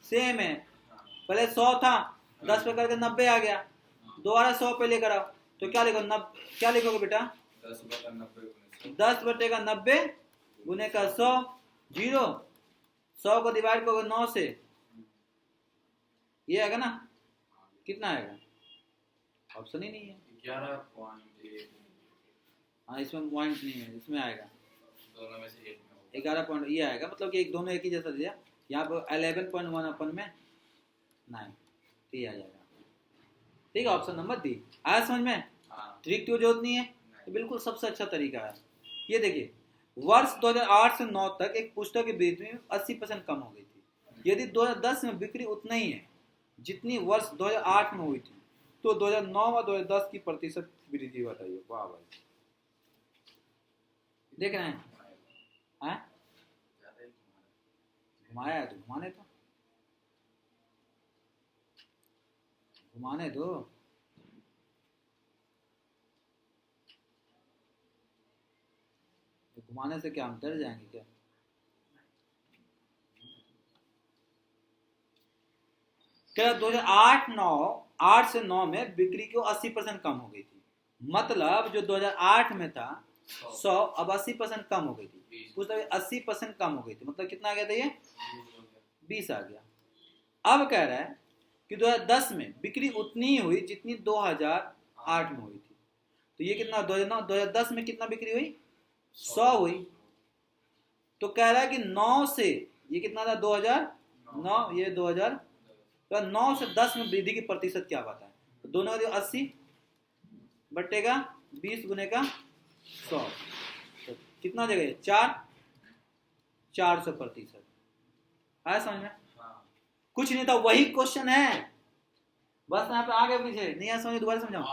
सेम है, पहले 100 था, 10 पे करके 90 आ गया, दोबारा 100 पे लेकर आओ, तो क्या लिखोगे? क्या लिखोगे बेटा? 10/90 गुने का 100, 0, 100 को डिवाइड करोगे 9 से, ये आएगा ना? कितना आएगा? ऑप्शन ही नहीं है। 11.1। हाँ इसमें पॉइंट नहीं है, इसमें आएगा दोनों में से एक में 11 पॉइंट, ये आएगा, मतलब कि एक दोनों एक ही जैसा दिया। यहाँ पर 11.1 अपन में 9, तो ये आ जाएगा। ठीक है, ऑप्शन नंबर डी। आया समझ में? ट्रिक की जरूरत नहीं है, तो बिल्कुल सबसे अच्छा तरीका है। ये देखिए, वर्ष 2008 से 9 तक एक पुस्तक की बिक्री में 80% कम हो गई थी। यदि 2010 में बिक्री उतना ही है जितनी वर्ष 2008 में हुई थी, तो 2009 और 2010 की प्रतिशत वृद्धि बताइए। वाह भाई, देख रहे हैं? घुमाया है तो घुमाने दो। घुमाने से क्या हम डर जाएंगे क्या? क्या 2008 से 9 में बिक्री को 80% कम हो गई थी, मतलब जो 2008 में था 100 अब 80% कम हो गई थी, उस 80% कम हो गई थी, मतलब कितना आ गया था? ये 20 आ गया। अब कह रहा है कि 2010 में बिक्री उतनी ही हुई जितनी 2008 में हुई थी, तो ये कितना? 2010 में कितना बिक्री हुई? 100 हुई, तो कह रहा है कि 9 से ये कितना था? 2009, ये 2000, तो 9 से 10 में वृद्धि की प्रतिशत क्या बताए? तो दोनों का 80 बटेगा 20 गुने का 100, तो कितना जगह? 400%। आया समझ में? कुछ नहीं था, वही क्वेश्चन है, बस यहाँ पे आगे पीछे नहीं आया समझ, दोबारा समझाओ।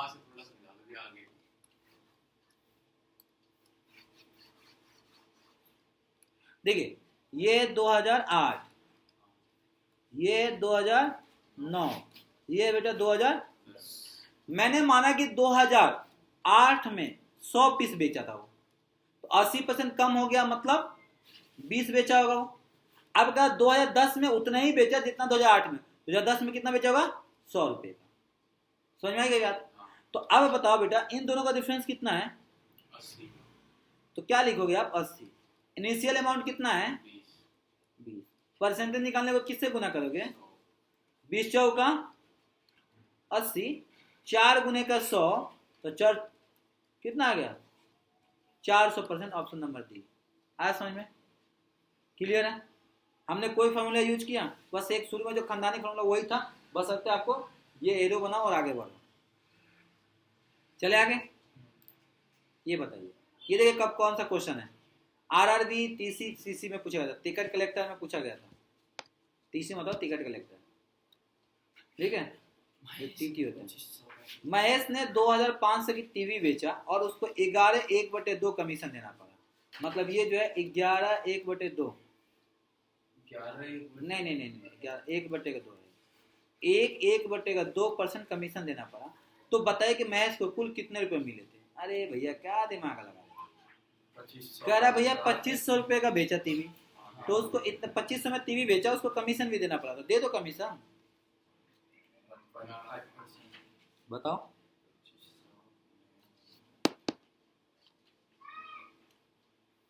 देखिए, ये 2008, ये 2009, ये बेटा 2000। मैंने माना कि 2008 में 100 पीस बेचा था वो, तो 80% कम हो गया, मतलब 20 बेचा होगा वो। अब कहा 2010 में उतना ही बेचा जितना 2008 में, 2010 में कितना बेचा होगा? 100 रुपये का। समझ में आई गई बात? तो अब बताओ बेटा, इन दोनों का डिफरेंस कितना है? 80। तो क्या लिखोगे आप? 80। इनिशियल अमाउंट कितना है? 20। परसेंटेज निकालने को किससे गुना करोगे? 20 चौका 80, 4 गुने का 100, तो 4 कितना आ गया? 400%, ऑप्शन नंबर डी। आया समझ में? क्लियर है? हमने कोई फॉर्मूला यूज किया, बस एक शुरू में जो खानदानी फॉर्मूला वही था, बस सकते आपको ये एरो बनाओ और आगे बढ़ो। चले आगे, ये बताइए, ये देखिए कब कौन सा क्वेश्चन है? आरआरबी टीसी सीसी में पूछा गया था, टिकट कलेक्टर में पूछा गया था। टीसी मतलब टिकट कलेक्टर, ठीक है? ठीक ही होता है। महेश ने 2500 की टीवी बेचा और उसको 11 1/2 कमीशन देना पड़ा, मतलब ये जो है 11 1/2, नहीं 1/2 है, 1 1/2% कमीशन देना पड़ा, तो बताइए कि महेश को कुल कितने रुपए मिले थे। अरे भैया क्या दिमाग लगा, 2500 कह रहा भैया 2500 रुपए का बेचा टीवी, तो उसको इतना 2500 में टीवी बेचा, उसको कमीशन भी देना पड़ा, तो दे दो कमीशन। 1.5%। बताओ,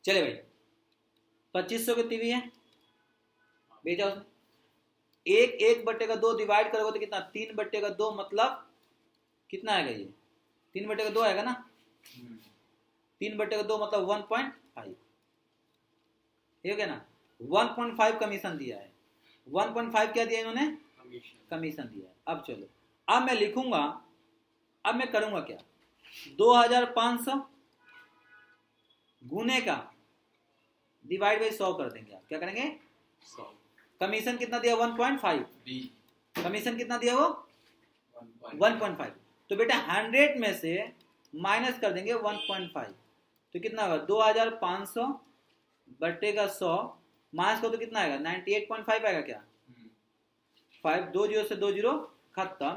चले भाई 2500 की टीवी है, बेचा उसने, एक बट्टे का 2 डिवाइड करोगे तो कितना, 3/2 मतलब कितना आएगा, ये 3/2 आएगा ना, 3/2 मतलब 1.5, ठीक है ना, 1.5 कमीशन दिया है, 1.5 क्या दिया इन्होंने, कमीशन दिया है। अब चलो, अब मैं लिखूंगा, अब मैं करूंगा क्या, 2500 गुने का डिवाइड बाई 100 कर देंगे। आप क्या करेंगे, 100 कमीशन कितना दिया 1.5, बी कमीशन कितना दिया वो 1.5, तो बेटा 100 में से माइनस कर देंगे 1.5, तो कितना होगा 2500 बट्टे का 100 माइनस को तो कितना आएगा 98.5 आएगा क्या, 5 2 जीरो से 2 जीरो खत्म,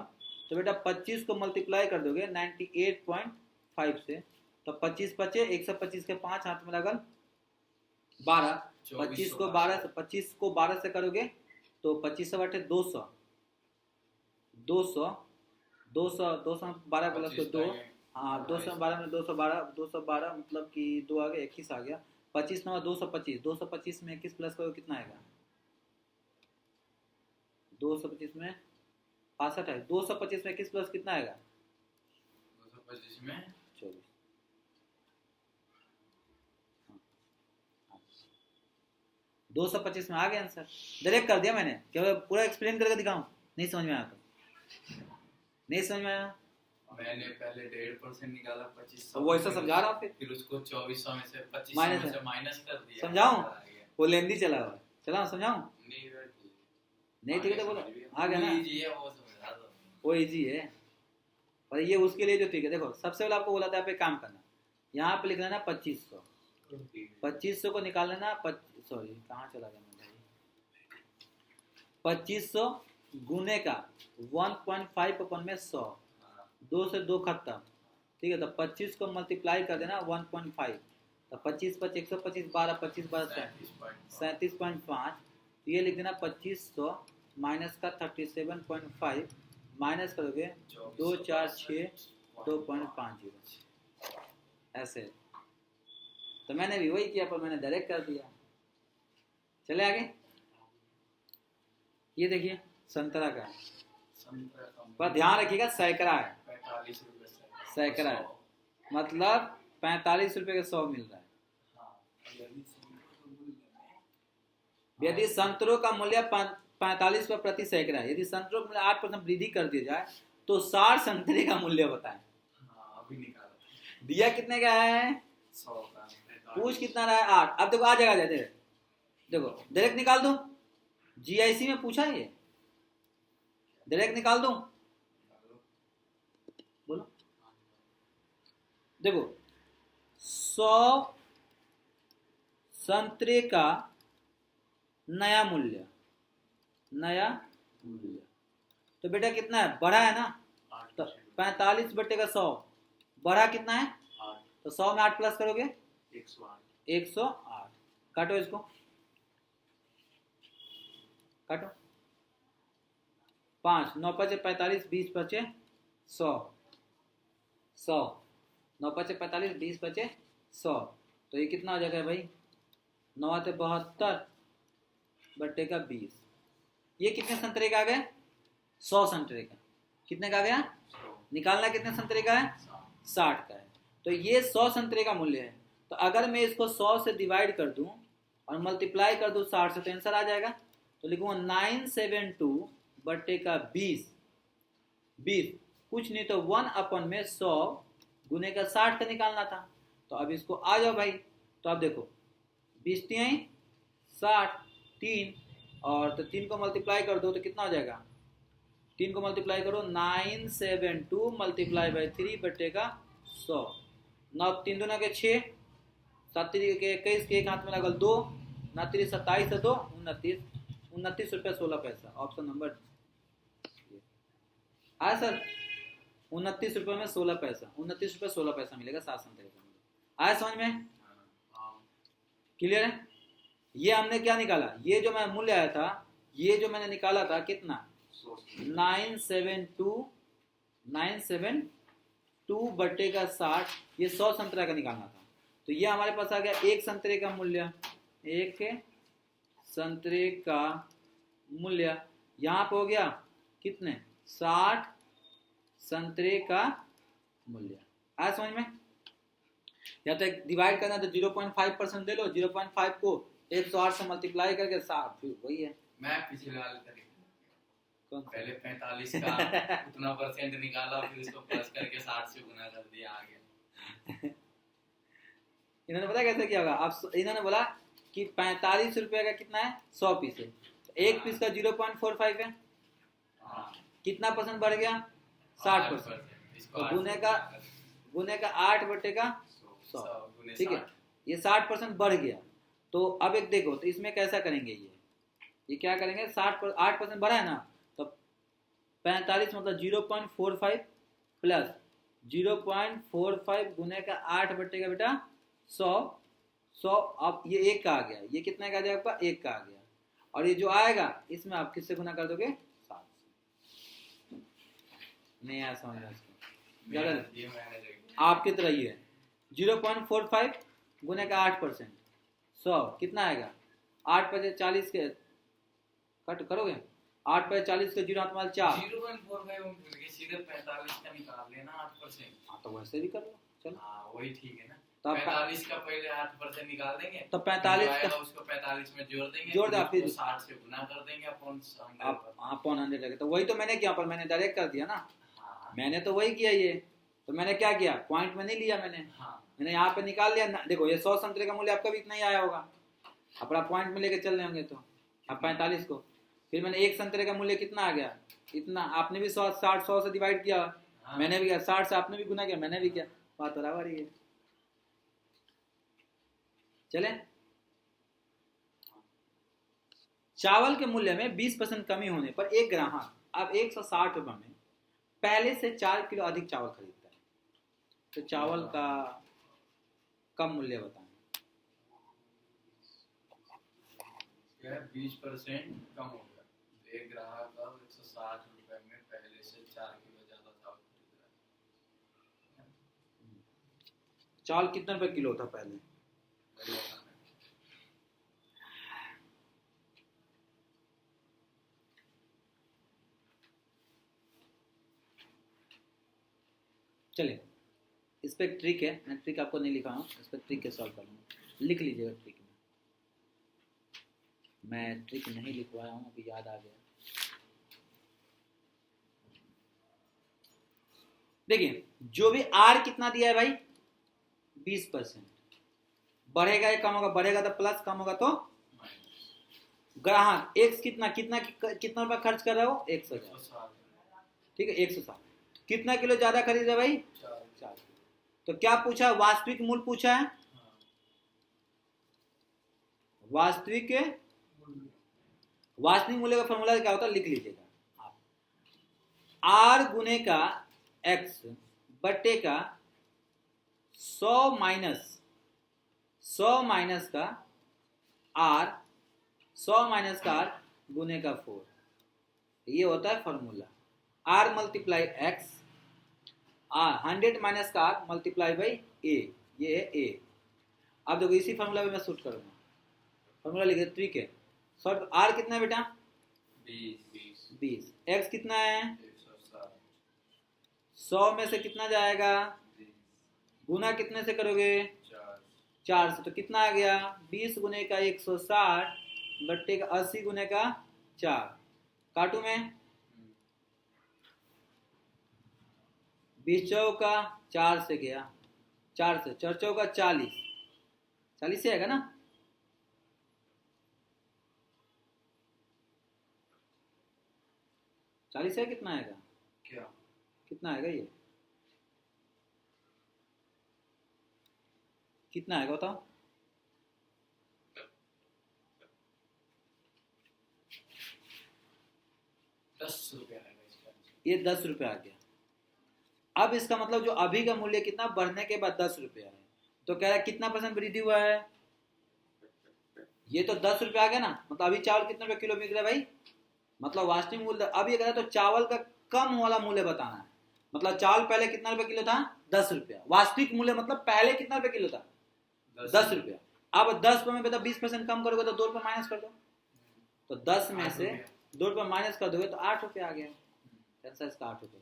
तो बेटा 25 को मल्टीप्लाई कर दोगे 98.5 से, तो 25 बचे 125 के 5 हाथ में लगल 12, 25 को 12 से करोगे तो 25 से बटे 200 12 प्लस 2, हाँ 212 में 212 मतलब कि 2 आ गया 21 आ गया, 25 नवा 225 में 21 प्लस करोगे कितना आएगा, 225 में 65 है, 225 में 21 प्लस कितना आएगा 225 में 24, 225 में आ गया आंसर, डायरेक्ट कर दिया मैंने, क्या पूरा एक्सप्लेन करके दिखाऊं, नहीं समझ में आया तो नहीं समझ में आया, मैंने पहले 1.5% निकाला 2500, तो वो ऐसा समझा रहा हूँ, फिर उसको 2400 में से 2500 माइनस में से माइनस कर दिया, समझाऊं, वो लेंदी चला हुआ, चला समझाऊं, नहीं ठीक है तो बोलो, आ गया ना, इजी है वो, समझा दो, वो इजी है, पर ये उसके लिए जो ठीक है, देखो सबसे पहले आपको बोला था आप एक काम करना, यहाँ पे लिख लेना 2500 को निकाल लेना, सॉरी कहाँ चला गया मैं, 2500 गुने का 1.5 अपन में 100, 2 से 2 खत्म, ठीक है, तो 25 को मल्टीप्लाई कर देना 1.5, तो 25 5 125 12 25 12 37.5, तो ये लिख देना 2500 माइनस का 37.5 माइनस करोगे 2 4 6 2.50, ऐसे, तो मैंने भी वही किया पर मैंने डायरेक्ट कर दिया। चले आगे, ये देखिए संतरा का है, पर ध्यान रखिएगा सैकड़ा है, 45 रुपए सैकड़ा है, मतलब 45 रुपए का 100 मिल रहा है। यदि संतरों का मूल्य 45 रुपए प्रति सैकड़ा है, यदि संतरों का मूल्य 8% वृद्धि कर दिया जाए तो 60 संतरे का मूल्य बताएं। अभी निकाला, दिया कितने का है, 100 का, पूछ कितना रहा है 8, अब देखो आ जाएगा, देखो डायरेक्ट निकाल दूं, जीआईसी में पूछा है ये, डायरेक्ट निकाल दूं, बोलो, देखो 100 संतरे का नया मूल्य, तो बेटा कितना है, बढ़ा है ना, तो 45 बटे का 100 बढ़ा कितना है, तो 100 में 8 प्लस करोगे 108, काटो इसको, काटो, 5 9 5 45 20 बचे 100 9 5 45 20 बचे 100, तो ये कितना हो जाएगा भाई, 9 72 बट्टे का 20, ये कितने संतरे का आ गया, 100 संतरे का, कितने का आ गया, निकालना कितने संतरे का है, 60 का है, तो ये 100 संतरे का मूल्य है, तो अगर मैं इसको 100 से डिवाइड कर दूं और मल्टीप्लाई कर दूं 60 से, तो आंसर आ जाएगा, तो लिखूंगा 972 बट्टे का 20 कुछ नहीं तो 1 में 100 गुने का 60 का निकालना था, तो अब इसको आ जाओ भाई, तो अब देखो 20 60 3 और तो 3 को मल्टीप्लाई कर दो तो कितना हो जाएगा, 3 को मल्टीप्लाई करो 972 मल्टीप्लाई बाई 3 बट्टे का 100, 9 3 दूना के 6 7 3 के 21 के एक हाथ में लगल 2 9 3 27 है 2 29 रुपये 16 पैसा, ऑप्शन नंबर आया सर, 29 रुपये में 16 पैसा, 29 रुपये 16 पैसा मिलेगा 7 संतरे का मूल्य। आया समझ में? हाँ। क्लियर है? ये हमने क्या निकाला, ये जो मैं मूल्य आया था, ये जो मैंने निकाला था कितना, 972 बटे का 60, ये 100 संतरा का निकालना था। तो ये हमारे पास आ गया एक संतरे का मूल्य, एक संतरे का मूल्य यहाँ पे हो गया कितने, 60 संतरे का मूल्य। आया समझ में? या तो डिवाइड करना तो 0.5% दे लो, 0.5 को 108 से मल्टीप्लाई करके 60, फिर वही है। मैं पिछले वाले तरीके कौन? पहले 45 का उतना परसेंट निकाला, फिर उसको प्लस करके 60 से गुना कर दिया, आ गया। इन्होंने पता कैसे किया होगा, अब इन्होंने बोला कि 45 रुपए का कितना है, 100 पीस है, तो एक पीस का 0.45 है, हाँ। कितना परसेंट बढ़ गया, 60%। तो गुने का 8 बटे का 100, ठीक है, ये 60% बढ़ गया। तो अब एक देखो, तो इसमें कैसा करेंगे, ये क्या करेंगे, 8% बढ़ा है ना, तो 45 मतलब 0.45 प्लस 0.45 गुने का 8 बटे का बेटा 100, अब ये एक का आ गया, ये कितना का आ जाएगा आपका, एक का आ गया, और ये जो आएगा इसमें आप किससे गुना कर दोगे, 7 से। नहीं आया समझ में इसको, आपकी तरह ही है, 0.45 गुने का 8%, 100 कितना आएगा, 8 पे 40 के कट करोगे, 8 पे 40 के 0 हाथ 4, 0.45 सीधे 45 का निकाल लेना 8%। हाँ तो वैसे भी कर लो, चलो। हाँ वही ठीक है ना, तो 45 का पहले 8% निकाल देंगे, तो 45 का उसको 45 में जोड़ देंगे, जोड़ दो, फिर 60 से गुना कर देंगे अपॉन 100 लगे। तो वही तो मैंने किया, पर मैंने डायरेक्ट कर दिया ना, हाँ। मैंने तो वही किया ये, तो मैंने क्या किया, पॉइंट में नहीं लिया मैंने, हाँ। मैंने यहाँ पे निकाल लिया ना। देखो ये 100 संतरे का मूल्य आपका भी इतना ही आया होगा, अपना पॉइंट में लेके चल रहे होंगे, तो अब 45 को फिर मैंने एक संतरे का मूल्य कितना आ गया, इतना, आपने भी 100 से डिवाइड किया, हाँ। मैंने भी किया, 60 से आपने भी गुना किया, मैंने भी किया, बात बराबर ही है। चले, चावल के मूल्य में 20% कमी होने पर एक ग्राहक अब 160 रुपए में पहले से 4 किलो अधिक चावल खरीदता है, तो चावल का कम मूल्य बताएं। 20% कम हो गया, एक ग्राहक अब 160 रुपए में पहले से 4 किलो ज्यादा चावल खरीद रहा है। चावल कितने रुपए किलो था पहले, चलिए इस पे एक ट्रिक है, मैं ट्रिक आपको नहीं लिखा हूँ, इस पे ट्रिक के सॉल्व कर लूँगा, लिख लीजिएगा ट्रिक में, मैं ट्रिक नहीं लिखवाया हूँ, अभी याद आ गया। देखिए जो भी आर कितना दिया है भाई, 20%, बढ़ेगा या कम होगा, बढ़ेगा तो प्लस, कम होगा तो, ग्राहक एक्स कितना कितना कितना रुपया खर्च कर रहा हो, 160, ठीक है, 160, कितना किलो ज्यादा खरीद रहे भाई, 4। तो क्या पूछा, वास्तविक मूल्य पूछा है, वास्तविक मूल्य का फॉर्मूला क्या होता है, लिख लीजिएगा आप, आर गुने का एक्स बटे का 100 माइनस का आर, 100 माइनस का आर गुने का 4, ये होता है formula, R multiply x, 100 minus का आर मल्टीप्लाई बाई ए, ये है ए। अब देखो इसी फॉर्मूला में मैं शूट करूंगा, फॉर्मूला लिखे, ट्रिक है, शॉर्ट, आर कितना है बेटा, 20, एक्स कितना है, 100 में से कितना जाएगा, गुना कितने से करोगे, 4 से, तो कितना आ गया, 20 गुने का 160 बट्टे का 80 गुने का 4, काटू में, 20 चौका 4 से गया, 4 से 4 चौका 40 से आएगा ना, चालीस है, कितना आएगा, क्या कितना आएगा, ये कितना आएगा बताओ, ₹10 आएगा इसका, ये 10 रुपये आ गया, अब इसका मतलब जो अभी का मूल्य कितना बढ़ने के बाद 10 रुपया है, तो कह रहा है कितना % वृद्धि हुआ है, ये तो 10 रुपया आ गया ना, मतलब अभी चावल कितने रुपए किलो बिक रहा है भाई, मतलब वास्तविक मूल्य अब ये कह रहा है तो चावल का कम वाला मूल्य बताना है, मतलब चावल पहले कितना रुपए किलो था 10 रुपया, वास्तविक मूल्य मतलब पहले कितना रुपए किलो था 10 रुपया, अब 10 में बेटा 20% कम करोगे तो 2 रुपये माइनस कर दो, तो 10 में से 2 रुपये माइनस कर दोगे तो 8 रुपये आ गया, आंसर इसका 8 रुपये।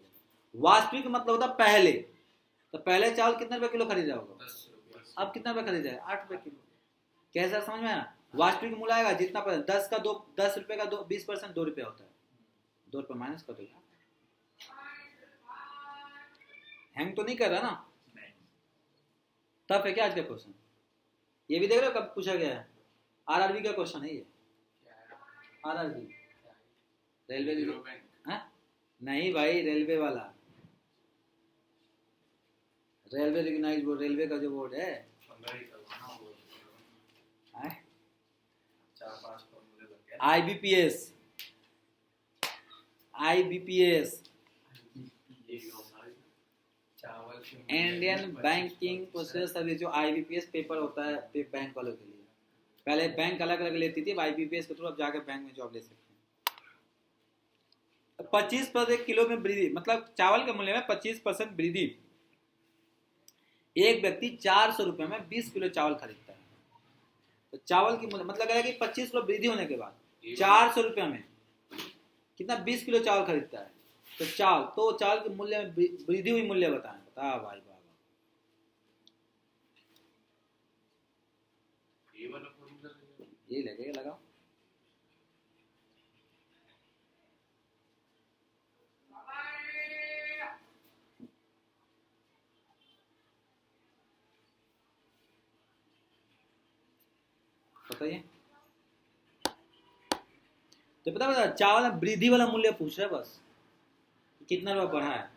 वास्तविक मतलब होता पहले, तो पहले चावल कितने रुपए किलो खरीदा होगा, 10 रुपये। अब कितना रुपए खरीदा है 8 रुपए किलो, कैसा समझ में आया, वास्तविक मूल्य आएगा जितना 10 का 10 रुपए का 20% 2 रुपया होता है, 2 रुपये माइनस कर देगा, हैंग तो नहीं कर रहा ना, टफ है क्या आज का क्वेश्चन, ये भी देख रहे हो कब पूछा गया है, आरआरबी का क्वेश्चन है ये, आरआरबी रेलवे हाँ? नहीं भाई रेलवे वाला, रेलवे रिकॉग्नाइज बोर्ड, रेलवे का जो बोर्ड है, 4-5 फॉर्मूले लग गए। आईबीपीएस, आईबीपीएस चावल इंडियन बैंकिंग प्रोसेस सर्विस, जो आईबीपीएस पेपर होता है बैंक वालों के लिए, पहले बैंक अलग अलग लेती थी, आईबीपीएस के थ्रू अब जाकर बैंक में जॉब ले सकते हैं। 25% किलो में वृद्धि, मतलब चावल के मूल्य में 25% वृद्धि, एक व्यक्ति 400 रुपए में 20 किलो चावल खरीदता है, तो चावल की मूल्य मतलब कि 25 किलो वृद्धि होने के बाद 400 रुपए में कितना 20 किलो चावल खरीदता है, तो चावल के मूल्य में वृद्धि हुई मूल्य बताएं, बता भाई बाबा, ये लगेगा लगाओ, बताइए, तो पता चावल में वृद्धि वाला मूल्य पूछ रहा है बस, कितना रुपया बढ़ा है,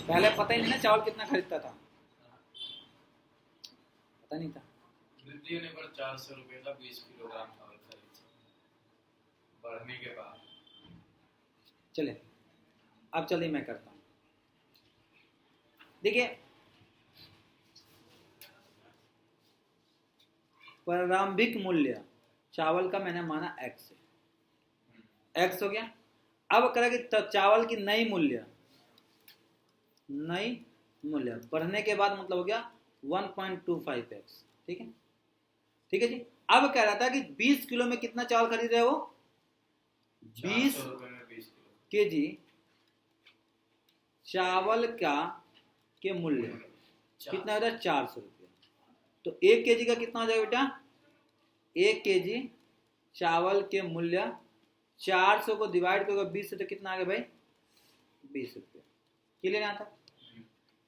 पहले पता ही नहीं ना चावल कितना खरीदता था, पता नहीं था, वृद्धि होने पर 400 रुपये का 20 किलोग्राम चावल खरीद, बढ़ने के बाद चले अब चलिए मैं करता हूं, देखिए प्रारंभिक मूल्य चावल का मैंने माना x है, x हो गया, अब करें कि चावल की नई मूल्य बढ़ने के बाद मतलब हो गया 1.25x, ठीक है जी, अब कह रहा था कि 20 किलो में कितना चावल खरीद रहे हो, 20 केजी चावल का के मूल्य कितना होता है 400 रुपया, तो 1 केजी का कितना हो जाएगा बेटा, 1 केजी चावल के मूल्य 400 को डिवाइड करोगे 20 से तो कितना आ गया भाई 20 रुपये, क्लियर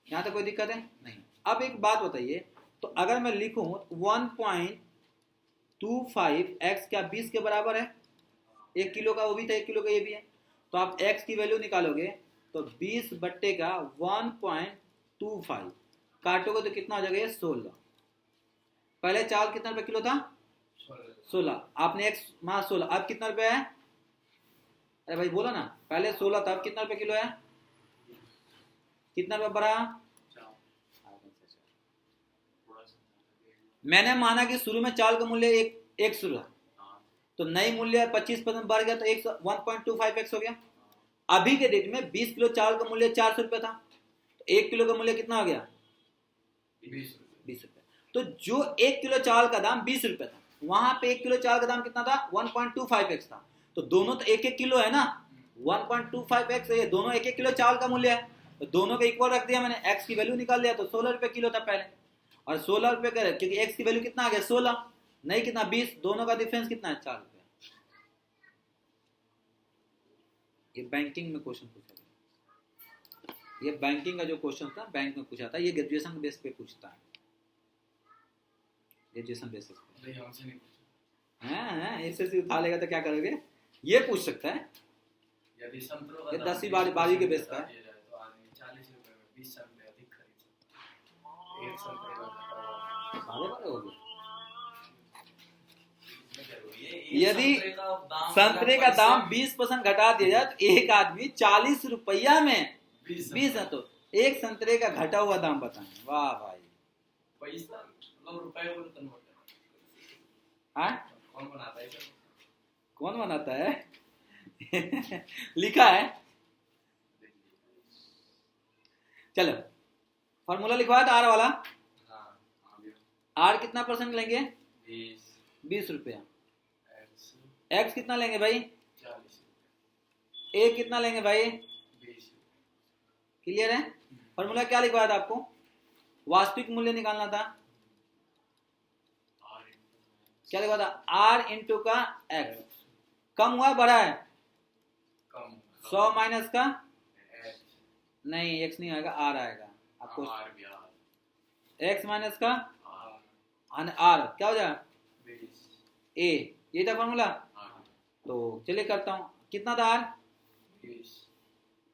यहाँ तक कोई दिक्कत है नहीं। अब एक बात बताइए, तो अगर मैं लिखूं 1.25x क्या 20 के बराबर है, 1 किलो का वो भी था 1 किलो का ये भी है, तो आप x की वैल्यू निकालोगे तो 20 बट्टे का 1.25 काटोगे तो कितना हो जाएगा 16, पहले चावल कितना रुपए किलो था 16, आपने x मां 16, अब कितना रुपए है, अरे भाई बोला ना पहले 16 था, अब कितना रुपए किलो है, कितना रुपए बढ़ा, मैंने माना कि शुरू में चावल का मूल्य 100 था, तो नई मूल्य 25% बढ़ गया तो 1.25x हो गया, अभी के डेट में 20 किलो चावल का मूल्य 400 रुपए था, तो 1 किलो का मूल्य कितना हो गया 20 रुपए, तो जो 1 किलो चावल का दाम 20 रुपए था, वहां पे 1 किलो चावल का दाम कितना था 1.25x था, तो दोनों तो 1-1 किलो है ना, 1.25x ये दोनों 1-1 किलो चावल का मूल्य है, तो दोनों को इक्वल रख दिया मैंने, x की वैल्यू निकाल लिया तो 16 रुपए किलो था पहले, और 16 रुपए का क्योंकि x की वैल्यू कितना आ गया 16 नहीं कितना 20, दोनों का डिफरेंस कितना है 4 रुपए। ये बैंकिंग में क्वेश्चन पूछा था, ये बैंकिंग का जो क्वेश्चन था बैंक में पूछा था, ये ग्रेजुएशन बेस पे पूछता है, ग्रेजुएशन बेसिस पे हमसे नहीं पूछा, हाँ एसएससी उठा लेगा तो क्या करोगे, ये पूछ सकता है, यदि संतरों ये का 10वीं 12वीं के बेस का है, तो आदमी 40 रुपए में 20 संतरे अधिक खरीद सकता है, एक संतरे का सारे बारे हो गए, इसमें क्या यदि संतरे का दाम 20% घटा दिया जाए तो एक आदमी 40 रुपया में 20 है, तो एक संतरे का घटा हुआ दाम बताएं। वाह भाई, पैसा मतलब रुपए को कन्वर्ट हाँ कौन बनाता है सर? कौन बनाता है? लिखा है, चलो फॉर्मूला लिखवाया था आर वाला। हाँ आर कितना परसेंट लेंगे? 20 रुपया। एक्स कितना लेंगे भाई? 40 ए कितना लेंगे भाई? 20। क्लियर है? फॉर्मूला क्या लिखवाया था आपको? वास्तविक मूल्य निकालना था। क्या लिखा था? आर इंटू का एक्स। कम हुआ बढ़ा है? कम 100 माइनस का नहीं, एक्स नहीं आएगा, आर आएगा आपको। एक्स माइनस का आर क्या हो जाएगा? ए। ये था फॉर्मूला। तो चलिए करता हूं, कितना था आर?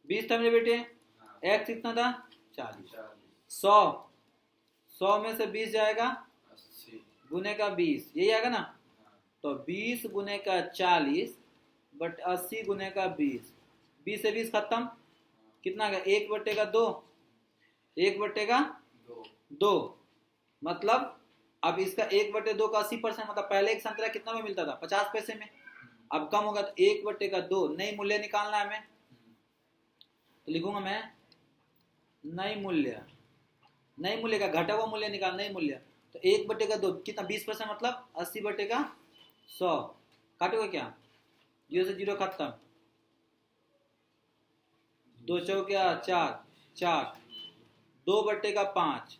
20 था मेरे बेटे। एक्स कितना था? 40। 100 में से 20 जाएगा गुने का 20, यही आएगा ना। तो 20 गुने का 40 बट 80 गुने का 20, 20 से 20 खत्म, कितना आ गया? 1/2, 1/2 मतलब अब इसका 1/2 का 80%, मतलब पहले एक संतरा कितना में मिलता था? 50 पैसे में। अब कम होगा तो 1/2, नई मूल्य निकालना है हमें। तो लिखूंगा मैं नई मूल्य का घटा हुआ मूल्य निकाल, नई मूल्य। तो 1/2 कितना? 20% मतलब 80/100। काटोगे क्या? 0 से 0 खत्म, 2 चौके 4, 2/5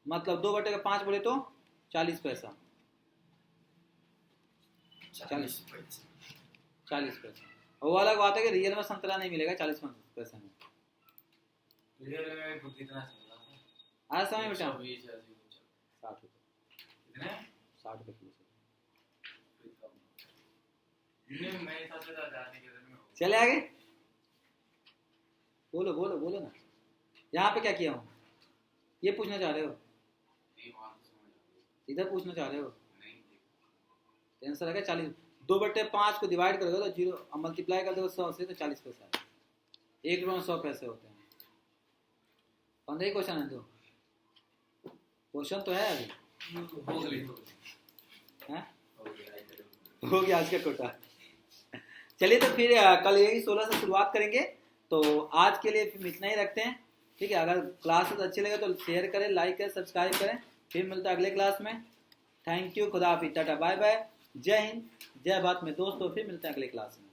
मतलब 2/5 बोले तो 40 पैसा। 40 पैसा। वो अलग बात है कि रियल में संतरा नहीं मिलेगा 40 पैसे में। रियल में कितना चल रहा है? आज समय बेटा 120 60 रुपये, कितने? 60 रुपये किलो। मैं हिसाब से जाने के दिन में चले आगे, बोलो ना। यहाँ पे क्या किया हूँ? ये पूछना चाह रहे हो? इधर पूछना चाह रहे हो? आंसर है क्या? 40। 2/5 को डिवाइड करोगे तो 0 मल्टीप्लाई कर दोगे 100 से तो 40 पैसा है। 1 रुपये में 100 पैसे होते हैं। 15 क्वेश्चन है। 2 क्वेश्चन तो है अभी। हो गया आज का कोटा। चलिए तो फिर कल यही 16 से शुरुआत करेंगे। तो आज के लिए फिर इतना ही रखते हैं, ठीक है। अगर क्लासेस अच्छे लगे तो शेयर करें, लाइक करें, सब्सक्राइब करें। फिर मिलता है अगले क्लास में। थैंक यू, खुदा हाफिज़, टाटा बाय बाय, जय हिंद, जय भारत में दोस्तों। फिर मिलते हैं अगले क्लास में।